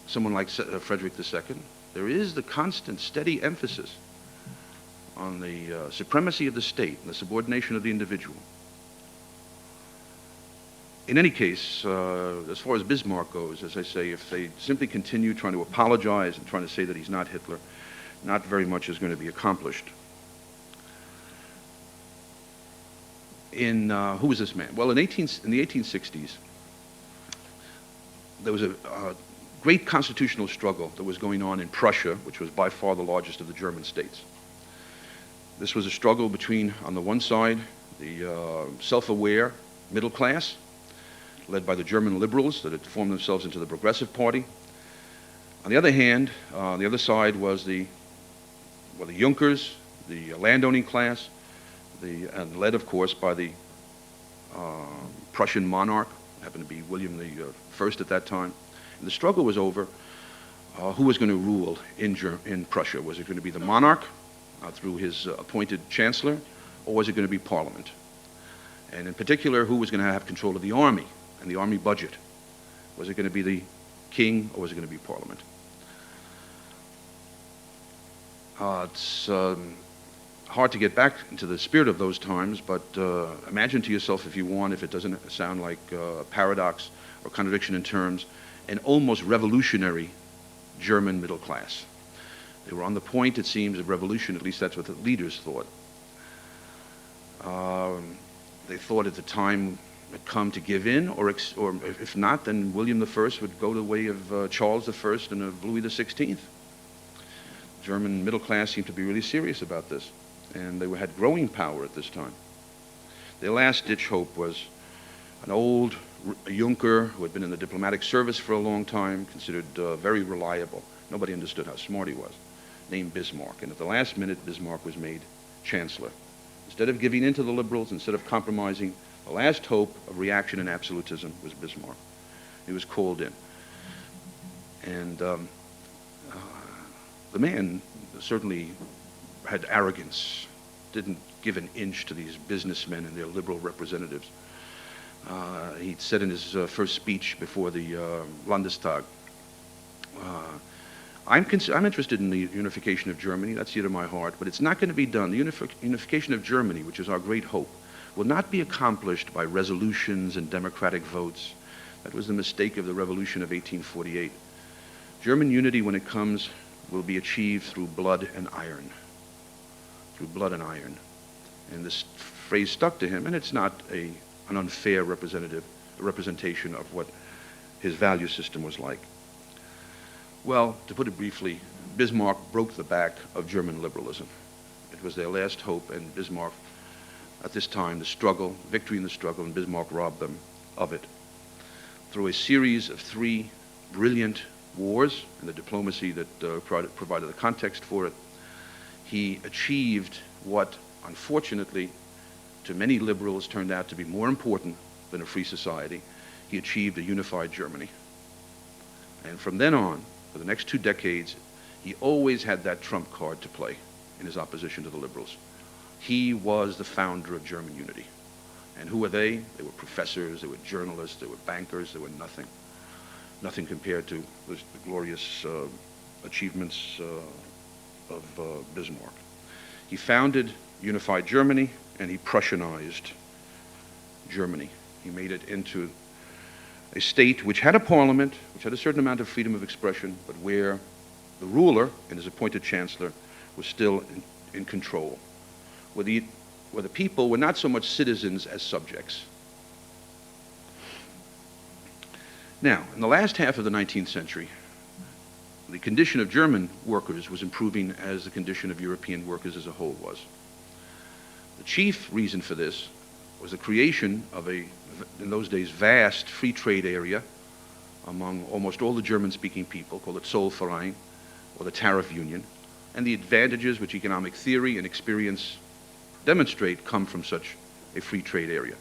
Someone like Frederick II, there is the constant, steady emphasis on the supremacy of the state and the subordination of the individual. In any case, as far as Bismarck goes, as I say, if they simply continue trying to apologize and trying to say that he's not Hitler, not very much is going to be accomplished. Who was this man? Well, in the 1860s, there was a great constitutional struggle that was going on in Prussia, which was by far the largest of the German states. This was a struggle between, on the one side, the self-aware middle class, led by the German liberals that had formed themselves into the Progressive Party. On the other hand, on the other side was the Junkers, the landowning class, and led, of course, by the Prussian monarch, happened to be William I at that time. And the struggle was over who was going to rule in Prussia. Was it going to be the monarch through his appointed chancellor, or was it going to be Parliament? And in particular, who was going to have control of the army and the army budget? Was it going to be the king, or was it going to be Parliament? It's hard to get back into the spirit of those times, but imagine to yourself, if you want, if it doesn't sound like a paradox or contradiction in terms, an almost revolutionary German middle class. They were on the point, it seems, of revolution, at least that's what the leaders thought. They thought at the time had come to give in, or if not, then William I would go the way of Charles I and of Louis XVI. German middle class seemed to be really serious about this, and they had growing power at this time. Their last-ditch hope was an old Junker who had been in the diplomatic service for a long time, considered very reliable. Nobody understood how smart he was. named Bismarck. And at the last minute, Bismarck was made chancellor. Instead of giving in to the liberals, instead of compromising, the last hope of reaction and absolutism was Bismarck. He was called in. And the man certainly had arrogance, didn't give an inch to these businessmen and their liberal representatives. He said in his first speech before the Landestag, I'm interested in the unification of Germany, that's dear to my heart, but it's not going to be done. The unification of Germany, which is our great hope, will not be accomplished by resolutions and democratic votes. That was the mistake of the revolution of 1848. German unity, when it comes, will be achieved through blood and iron. Through blood and iron. And this phrase stuck to him, and it's not an unfair representation of what his value system was like. Well, to put it briefly, Bismarck broke the back of German liberalism. It was their last hope, and Bismarck, at this time, the struggle, victory in the struggle, and Bismarck robbed them of it. Through a series of 3 brilliant wars and the diplomacy that provided the context for it, he achieved what, unfortunately, to many liberals turned out to be more important than a free society. He achieved a unified Germany. And from then on, for the next 2 decades, he always had that trump card to play in his opposition to the liberals. He was the founder of German unity. And who were they? They were professors, they were journalists, they were bankers, they were nothing. Nothing compared to the glorious achievements of Bismarck. He founded unified Germany, and he Prussianized Germany. He made it into a state which had a parliament, which had a certain amount of freedom of expression, but where the ruler and his appointed chancellor was still in control, where the people were not so much citizens as subjects. Now, in the last half of the 19th century, the condition of German workers was improving as the condition of European workers as a whole was. The chief reason for this was the creation of a, in those days, vast free trade area among almost all the German-speaking people, called it Zollverein, or the Tariff Union, and the advantages which economic theory and experience demonstrate come from such a free trade area.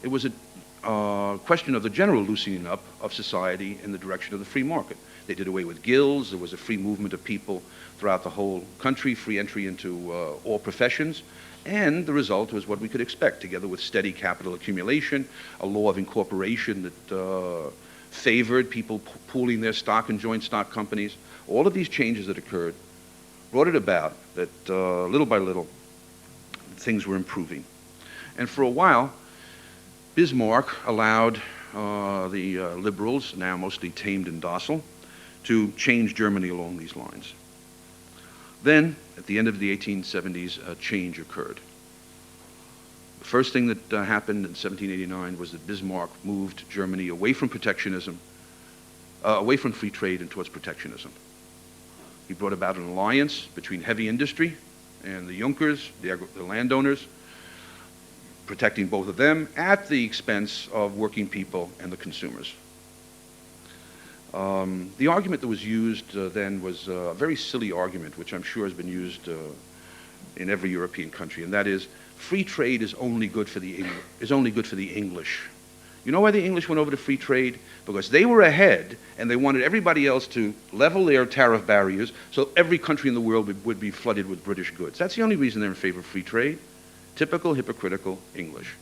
It was a question of the general loosening up of society in the direction of the free market. They did away with guilds, there was a free movement of people throughout the whole country, free entry into all professions, and the result was what we could expect, together with steady capital accumulation, a law of incorporation that favored people pooling their stock in joint stock companies. All of these changes that occurred brought it about that little by little things were improving. And for a while, Bismarck allowed the liberals, now mostly tamed and docile, to change Germany along these lines. Then, at the end of the 1870s, a change occurred. The first thing that happened in 1789 was that Bismarck moved Germany away from protectionism, away from free trade and towards protectionism. He brought about an alliance between heavy industry and the Junkers, the landowners, protecting both of them at the expense of working people and the consumers. The argument that was used then was a very silly argument, which I'm sure has been used in every European country, and that is, free trade is only good for the English. You know why the English went over to free trade? Because they were ahead, and they wanted everybody else to level their tariff barriers, so every country in the world would be flooded with British goods. That's the only reason they're in favor of free trade. Typical hypocritical English.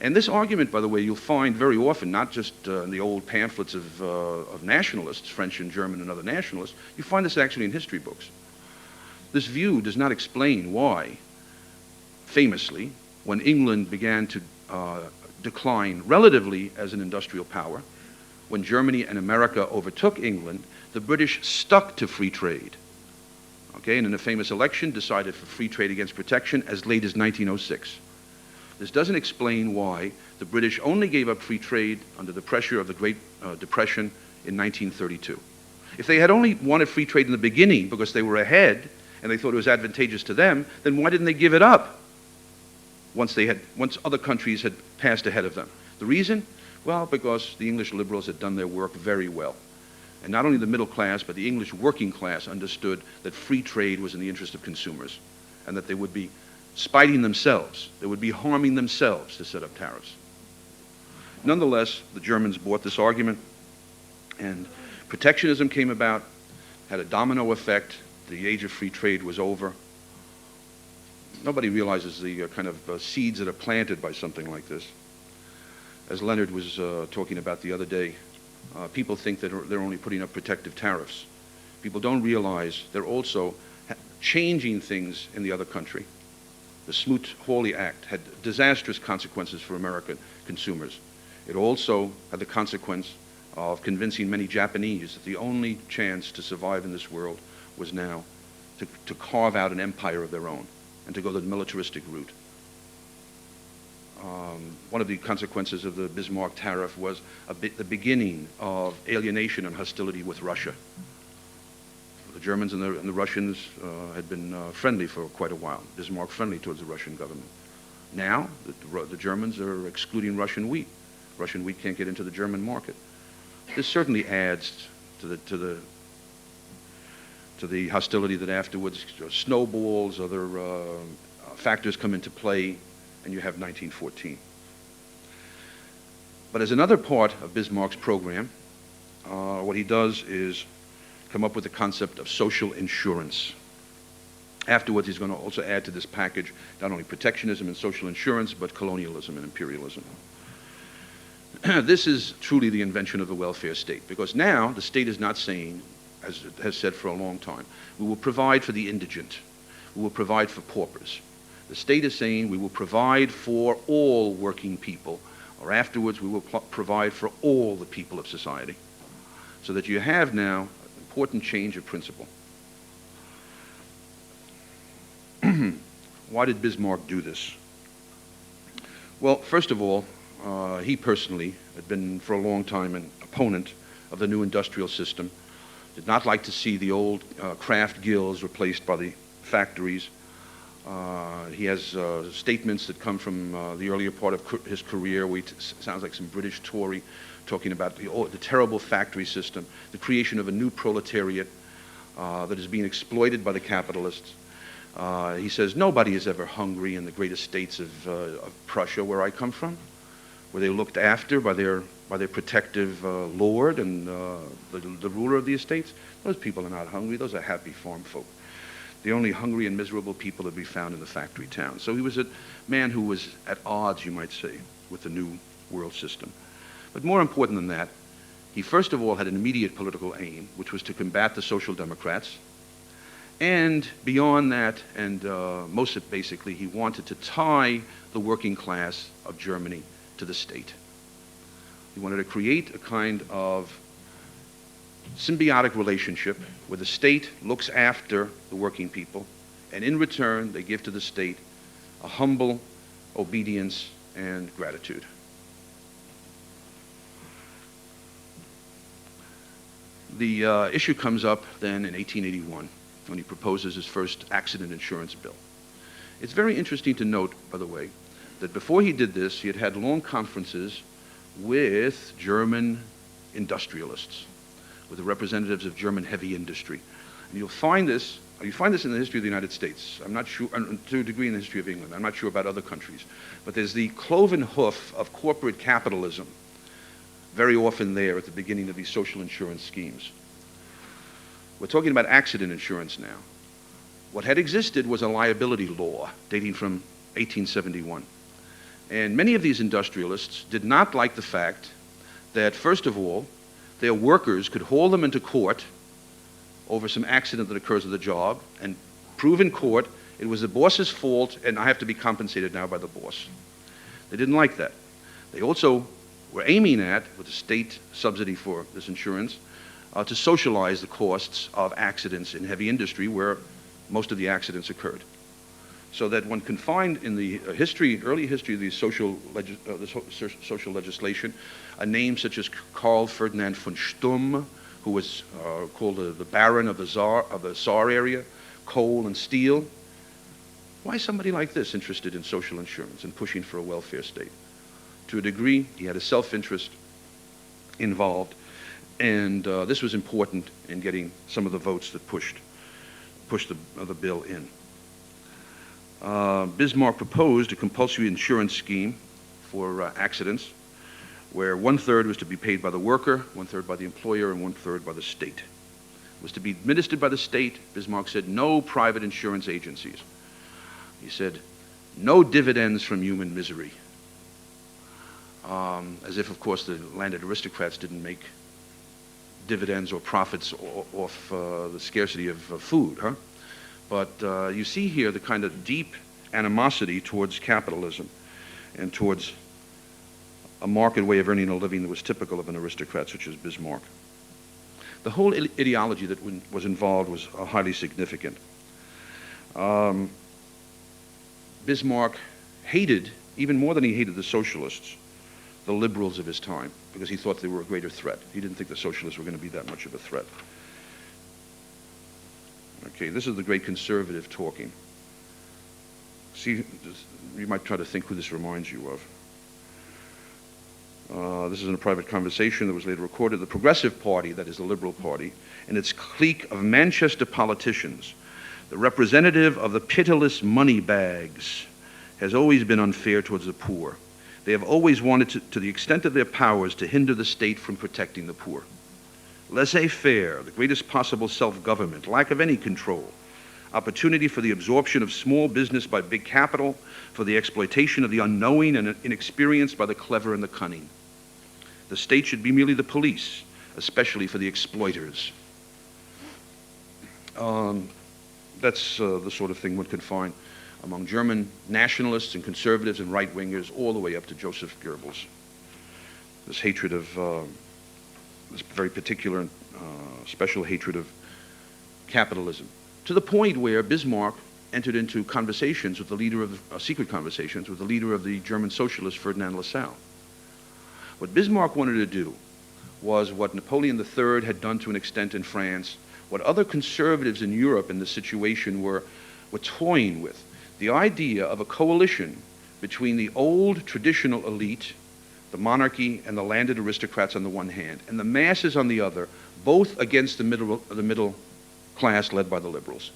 And this argument, by the way, you'll find very often, not just in the old pamphlets of nationalists, French and German and other nationalists, you find this actually in history books. This view does not explain why, famously, when England began to decline relatively as an industrial power, when Germany and America overtook England, the British stuck to free trade. Okay, and in a famous election decided for free trade against protection as late as 1906. This doesn't explain why the British only gave up free trade under the pressure of the Great Depression in 1932. If they had only wanted free trade in the beginning because they were ahead and they thought it was advantageous to them, then why didn't they give it up once other countries had passed ahead of them? The reason? Well, because the English liberals had done their work very well. And not only the middle class, but the English working class understood that free trade was in the interest of consumers, and that they would be spiting themselves, they would be harming themselves to set up tariffs. Nonetheless, the Germans bought this argument, and protectionism came about, had a domino effect. The age of free trade was over. Nobody realizes the kind of seeds that are planted by something like this. As Leonard was talking about the other day, people think that they're only putting up protective tariffs. People don't realize they're also changing things in the other country. The Smoot-Hawley Act had disastrous consequences for American consumers. It also had the consequence of convincing many Japanese that the only chance to survive in this world was now to carve out an empire of their own and to go the militaristic route. One of the consequences of the Bismarck tariff was the beginning of alienation and hostility with Russia. The Germans and the Russians had been friendly for quite a while, Bismarck friendly towards the Russian government. Now, the Germans are excluding Russian wheat. Russian wheat can't get into the German market. This certainly adds to the hostility that afterwards snowballs, other factors come into play, and you have 1914. But as another part of Bismarck's program, what he does is come up with the concept of social insurance. Afterwards, he's going to also add to this package not only protectionism and social insurance, but colonialism and imperialism. This is truly the invention of the welfare state, because now the state is not saying, as it has said for a long time, we will provide for the indigent, we will provide for paupers. The state is saying we will provide for all working people, or afterwards we will provide for all the people of society. So that you have now an important change of principle. Why did Bismarck do this? Well, first of all, he personally had been for a long time an opponent of the new industrial system, did not like to see the old craft guilds replaced by the factories. He has statements that come from the earlier part of his career where he sounds like some British Tory talking about the terrible factory system, the creation of a new proletariat that is being exploited by the capitalists. He says, nobody is ever hungry in the great estates of Prussia, where I come from, where they looked after by their protective lord and the ruler of the estates. Those people are not hungry. Those are happy farm folk. The only hungry and miserable people to be found in the factory town. So he was a man who was at odds, you might say, with the new world system. But more important than that, he first of all had an immediate political aim, which was to combat the Social Democrats. And beyond that, and most of basically, he wanted to tie the working class of Germany to the state. He wanted to create a kind of symbiotic relationship where the state looks after the working people, and in return they give to the state a humble obedience and gratitude. The issue comes up then in 1881 when he proposes his first accident insurance bill. It's very interesting to note, by the way, that before he did this, he had had long conferences with German industrialists, with the representatives of German heavy industry. And you find this in the history of the United States. I'm not sure, to a degree in the history of England. I'm not sure about other countries. But there's the cloven hoof of corporate capitalism very often there at the beginning of these social insurance schemes. We're talking about accident insurance now. What had existed was a liability law dating from 1871. And many of these industrialists did not like the fact that, first of all, their workers could haul them into court over some accident that occurs at the job and prove in court it was the boss's fault and I have to be compensated now by the boss. They didn't like that. They also were aiming at, with the state subsidy for this insurance, to socialize the costs of accidents in heavy industry where most of the accidents occurred. So that one can find in the early history of the social legislation, a name such as Karl Ferdinand von Stumm, who was called the Baron of the Saar area, coal and steel. Why is somebody like this interested in social insurance and pushing for a welfare state? To a degree, he had a self-interest involved. And this was important in getting some of the votes that pushed the bill in. Bismarck proposed a compulsory insurance scheme for accidents, where 1/3 was to be paid by the worker, 1/3 by the employer, and 1/3 by the state. It was to be administered by the state. Bismarck said no private insurance agencies. He said no dividends from human misery. As if, of course, the landed aristocrats didn't make dividends or profits off the scarcity of food, huh? But you see here the kind of deep animosity towards capitalism and towards a market way of earning a living that was typical of an aristocrat such as Bismarck. The whole ideology that was involved was highly significant. Bismarck hated, even more than he hated the socialists, the liberals of his time, because he thought they were a greater threat. He didn't think the socialists were going to be that much of a threat. Okay, this is the great conservative talking. See, you might try to think who this reminds you of. This is in a private conversation that was later recorded. The Progressive Party, that is the Liberal Party, and its clique of Manchester politicians, the representative of the pitiless money bags, has always been unfair towards the poor. They have always wanted, to the extent of their powers, to hinder the state from protecting the poor. Laissez-faire, the greatest possible self-government, lack of any control, opportunity for the absorption of small business by big capital, for the exploitation of the unknowing and inexperienced by the clever and the cunning. The state should be merely the police, especially for the exploiters. That's the sort of thing one can find among German nationalists and conservatives and right-wingers all the way up to Joseph Goebbels. This hatred of, this very particular special hatred of capitalism, to the point where Bismarck entered into conversations with the leader of, secret conversations with the leader of the German socialists, Ferdinand Lassalle. What Bismarck wanted to do was what Napoleon III had done to an extent in France, what other conservatives in Europe in this situation were toying with. The idea of a coalition between the old traditional elite, the monarchy and the landed aristocrats on the one hand, and the masses on the other, both against the middle class led by the liberals.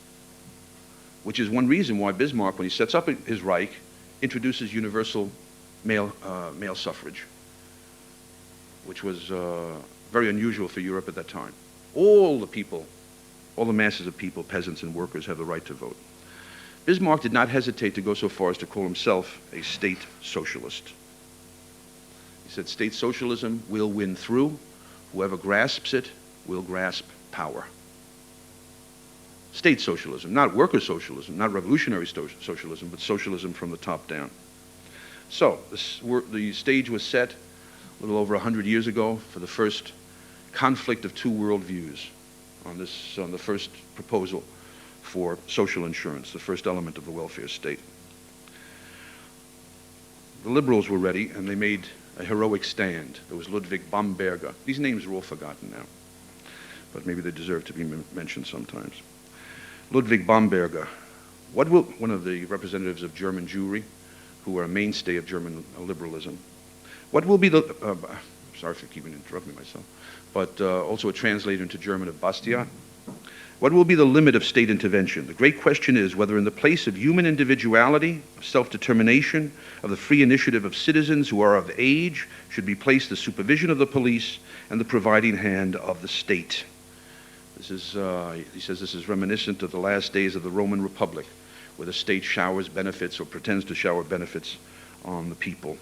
Which is one reason why Bismarck, when he sets up his Reich, introduces universal male suffrage, which was very unusual for Europe at that time. All the people, all the masses of people, peasants and workers, have the right to vote. Bismarck did not hesitate to go so far as to call himself a state socialist. He said, state socialism will win through. Whoever grasps it will grasp power. State socialism, not worker socialism, not revolutionary socialism, but socialism from the top down. So the stage was set a little over 100 years ago for the first conflict of two worldviews on the first proposal for social insurance, the first element of the welfare state. The liberals were ready, and they made a heroic stand. There was Ludwig von Bismarck. These names are all forgotten now, but maybe they deserve to be mentioned sometimes. Ludwig von Bismarck, one of the representatives of German Jewry, who were a mainstay of German liberalism. What will be the, sorry for keeping interrupting myself, but also a translator into German of Bastiat. What will be the limit of state intervention? The great question is whether in the place of human individuality, of self-determination, of the free initiative of citizens who are of age, should be placed the supervision of the police and the providing hand of the state. This is, he says this is reminiscent of the last days of the Roman Republic, where the state showers benefits or pretends to shower benefits on the people.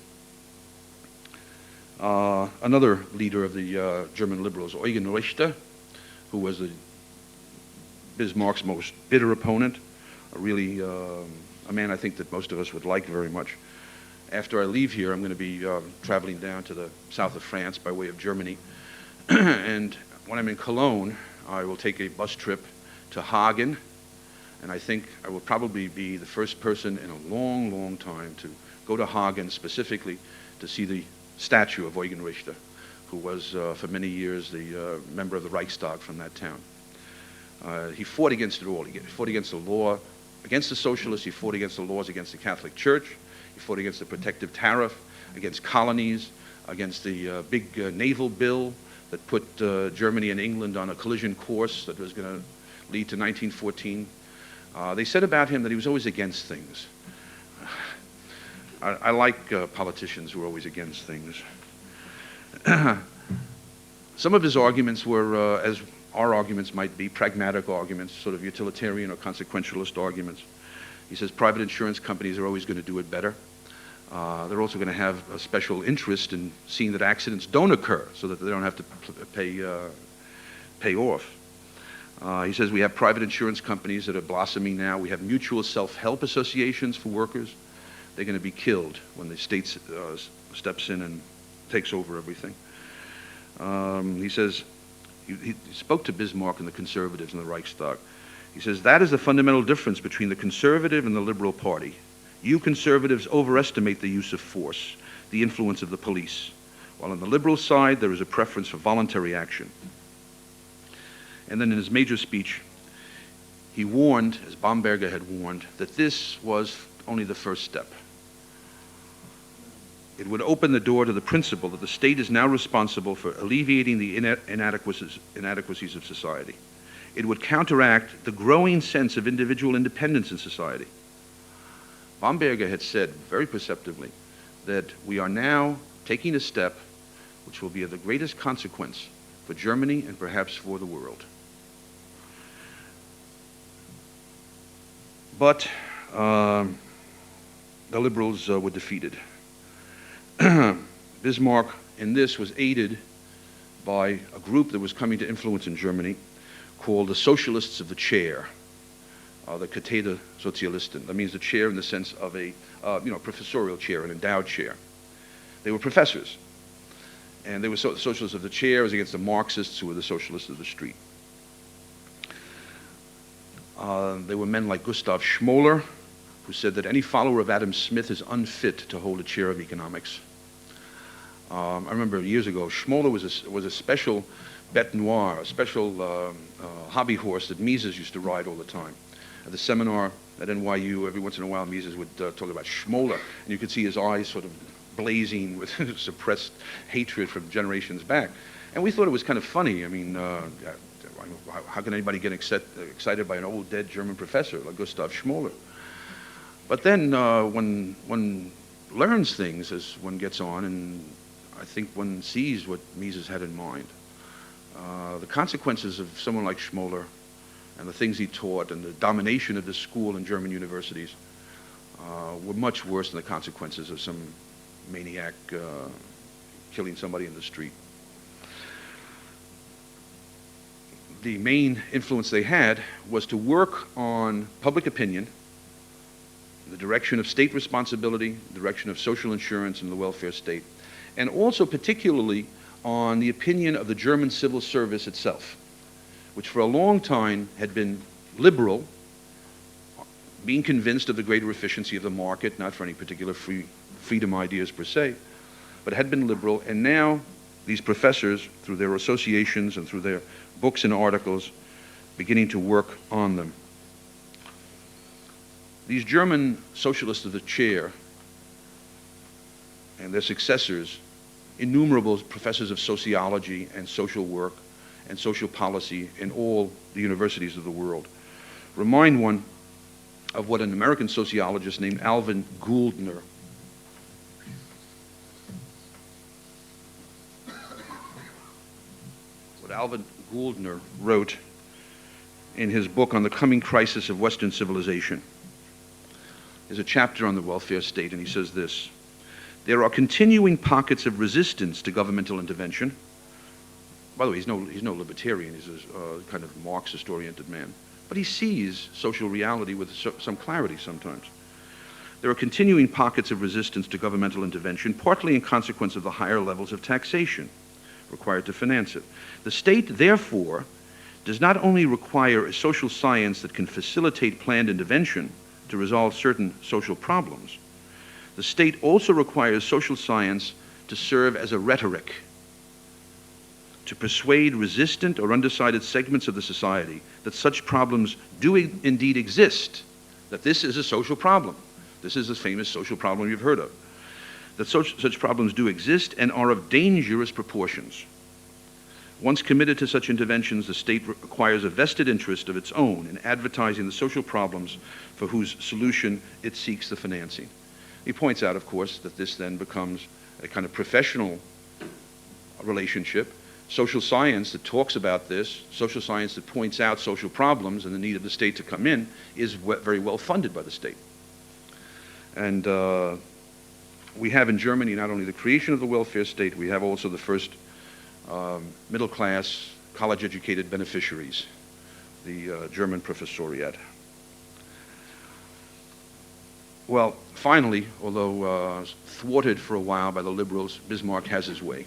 Another leader of the German liberals, Eugen Richter, who was Bismarck's most bitter opponent, a man I think that most of us would like very much. After I leave here, I'm going to be traveling down to the south of France by way of Germany. And when I'm in Cologne, I will take a bus trip to Hagen, and I think I will probably be the first person in a long, long time to go to Hagen specifically to see the statue of Eugen Richter, who was for many years the member of the Reichstag from that town. He fought against it all. He fought against the law, against the socialists. He fought against the laws against the Catholic Church. He fought against the protective tariff, against colonies, against the big naval bill that put Germany and England on a collision course that was going to lead to 1914. They said about him that he was always against things. I like politicians who are always against things. Some of his arguments were, as our arguments might be, pragmatic arguments, sort of utilitarian or consequentialist arguments. He says private insurance companies are always going to do it better. They're also going to have a special interest in seeing that accidents don't occur so that they don't have to pay off. He says we have private insurance companies that are blossoming now. We have mutual self-help associations for workers. They're going to be killed when the state steps in and takes over everything. He says, he spoke to Bismarck and the conservatives in the Reichstag. He says, that is the fundamental difference between the conservative and the liberal party. You conservatives overestimate the use of force, the influence of the police, while on the liberal side there is a preference for voluntary action. And then in his major speech, he warned, as Bamberger had warned, that this was only the first step. It would open the door to the principle that the state is now responsible for alleviating the inadequacies of society. It would counteract the growing sense of individual independence in society. Bamberger had said very perceptively that we are now taking a step which will be of the greatest consequence for Germany and perhaps for the world. But the liberals were defeated. Bismarck in this was aided by a group that was coming to influence in Germany called the Socialists of the Chair, the Katheder Sozialisten. That means the chair in the sense of a professorial chair, an endowed chair. They were professors, and they were socialists of the chair as against the Marxists who were the socialists of the street. They were men like Gustav Schmoller, who said that any follower of Adam Smith is unfit to hold a chair of economics. I remember years ago, Schmoller was a special bête noire, a special hobby horse that Mises used to ride all the time. At the seminar at NYU, every once in a while, Mises would talk about Schmoller, and you could see his eyes sort of blazing with suppressed hatred from generations back. And we thought it was kind of funny. I mean, how can anybody get excited by an old, dead German professor like Gustav Schmoller? But then one learns things as one gets on, and I think one sees what Mises had in mind. The consequences of someone like Schmoller and the things he taught and the domination of the school in German universities were much worse than the consequences of some maniac killing somebody in the street. The main influence they had was to work on public opinion, the direction of state responsibility, the direction of social insurance and the welfare state, and also particularly on the opinion of the German civil service itself, which for a long time had been liberal, being convinced of the greater efficiency of the market, not for any particular freedom ideas per se, but had been liberal, and now these professors, through their associations and through their books and articles, beginning to work on them. These German socialists of the chair and their successors, innumerable professors of sociology and social work and social policy in all the universities of the world, remind one of what an American sociologist named Alvin Gouldner wrote in his book on the coming crisis of Western civilization. There's a chapter on the welfare state, and he says this: there are continuing pockets of resistance to governmental intervention. By the way, he's no libertarian. He's a kind of Marxist-oriented man. But he sees social reality with some clarity sometimes. There are continuing pockets of resistance to governmental intervention, partly in consequence of the higher levels of taxation required to finance it. The state, therefore, does not only require a social science that can facilitate planned intervention to resolve certain social problems, the state also requires social science to serve as a rhetoric, to persuade resistant or undecided segments of the society that such problems do indeed exist, that this is a social problem. This is a famous social problem you've heard of. That such problems do exist and are of dangerous proportions. Once committed to such interventions, the state acquires a vested interest of its own in advertising the social problems for whose solution it seeks the financing. He points out, of course, that this then becomes a kind of professional relationship. Social science that talks about this, social science that points out social problems and the need of the state to come in, is very well funded by the state. And we have in Germany not only the creation of the welfare state, we have also the first middle-class, college-educated beneficiaries, the German professoriate. Well, finally, although thwarted for a while by the liberals, Bismarck has his way.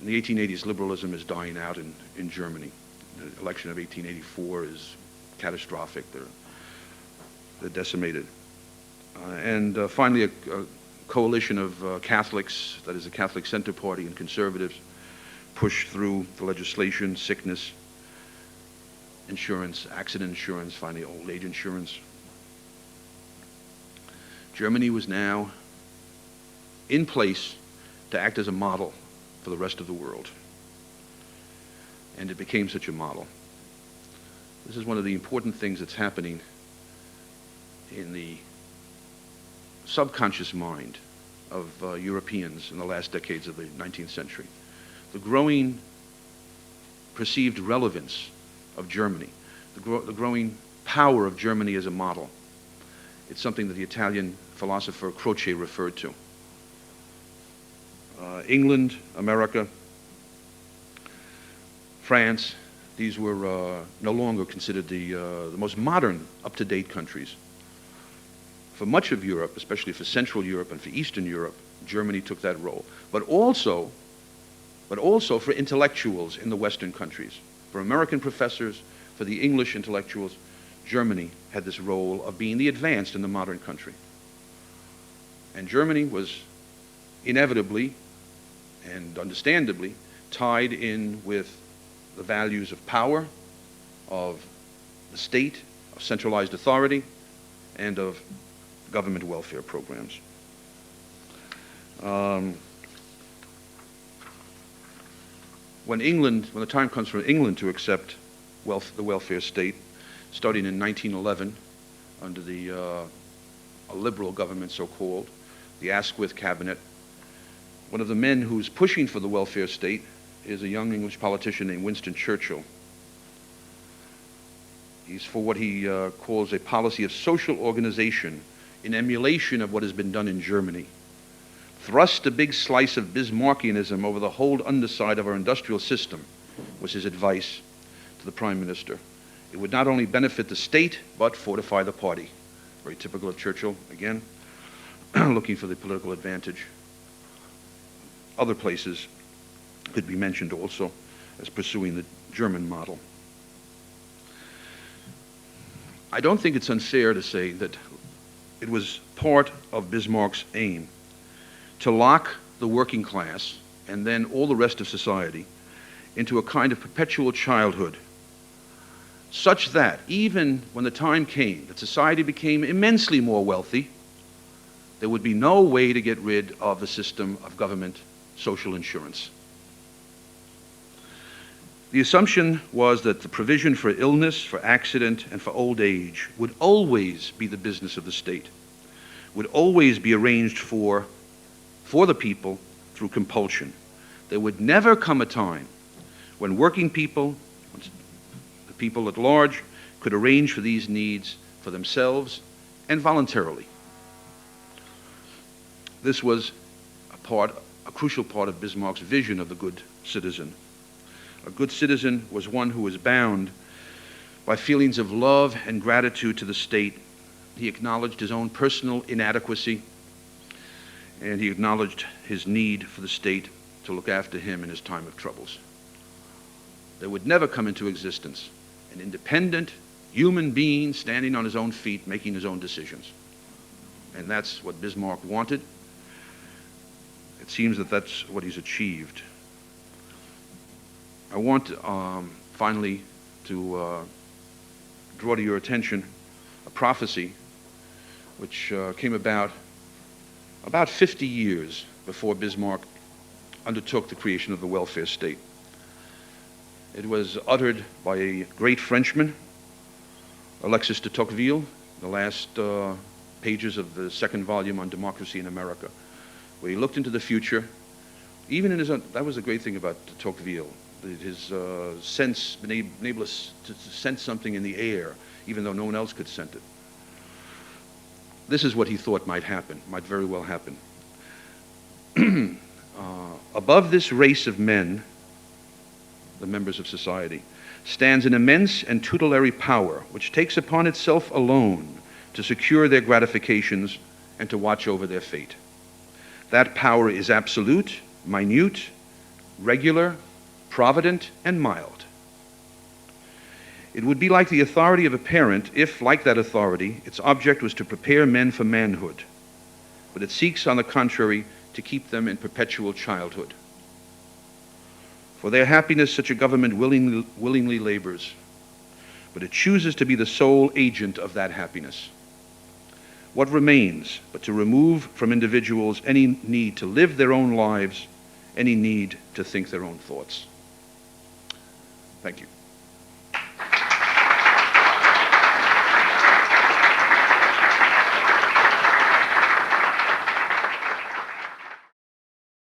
In the 1880s, liberalism is dying out in Germany. The election of 1884 is catastrophic. They're decimated. And finally, a coalition of Catholics, that is the Catholic Center Party and conservatives, push through the legislation, sickness insurance, accident insurance, finally old age insurance. Germany was now in place to act as a model for the rest of the world. And it became such a model. This is one of the important things that's happening in the subconscious mind of Europeans in the last decades of the 19th century. The growing perceived relevance of Germany, the growing power of Germany as a model. It's something that the Italian philosopher Croce referred to. England, America, France, these were no longer considered the most modern, up-to-date countries. For much of Europe, especially for Central Europe and for Eastern Europe, Germany took that role. But also for intellectuals in the Western countries, for American professors, for the English intellectuals, Germany had this role of being the advanced in the modern country. And Germany was inevitably and understandably tied in with the values of power, of the state, of centralized authority, and of government welfare programs. When the time comes for England to accept the welfare state, starting in 1911, under a liberal government, so-called, the Asquith cabinet, one of the men who's pushing for the welfare state is a young English politician named Winston Churchill. He's for what he calls a policy of social organization in emulation of what has been done in Germany. Thrust a big slice of Bismarckianism over the whole underside of our industrial system, was his advice to the Prime Minister. It would not only benefit the state, but fortify the party. Very typical of Churchill, again, looking for the political advantage. Other places could be mentioned also as pursuing the German model. I don't think it's unfair to say that it was part of Bismarck's aim to lock the working class and then all the rest of society into a kind of perpetual childhood, such that even when the time came that society became immensely more wealthy, there would be no way to get rid of the system of government social insurance. The assumption was that the provision for illness, for accident, and for old age would always be the business of the state, would always be arranged for the people through compulsion. There would never come a time when working people, the people at large, could arrange for these needs for themselves and voluntarily. This was a crucial part of Bismarck's vision of the good citizen. A good citizen was one who was bound by feelings of love and gratitude to the state. He acknowledged his own personal inadequacy, and he acknowledged his need for the state to look after him in his time of troubles. There would never come into existence an independent human being standing on his own feet, making his own decisions. And that's what Bismarck wanted. It seems that that's what he's achieved. I want finally to draw to your attention a prophecy which came about 50 years before Bismarck undertook the creation of the welfare state. It was uttered by a great Frenchman, Alexis de Tocqueville, the last pages of the second volume on democracy in America, where he looked into the future, even in his own. That was the great thing about de Tocqueville, his sense, being able to sense something in the air, even though no one else could sense it. This is what he thought might happen, might very well happen. Above this race of men, the members of society, stands an immense and tutelary power which takes upon itself alone to secure their gratifications and to watch over their fate. That power is absolute, minute, regular, provident, and mild. It would be like the authority of a parent if, like that authority, its object was to prepare men for manhood, but it seeks, on the contrary, to keep them in perpetual childhood. For their happiness, such a government willingly labors, but it chooses to be the sole agent of that happiness. What remains but to remove from individuals any need to live their own lives, any need to think their own thoughts? Thank you.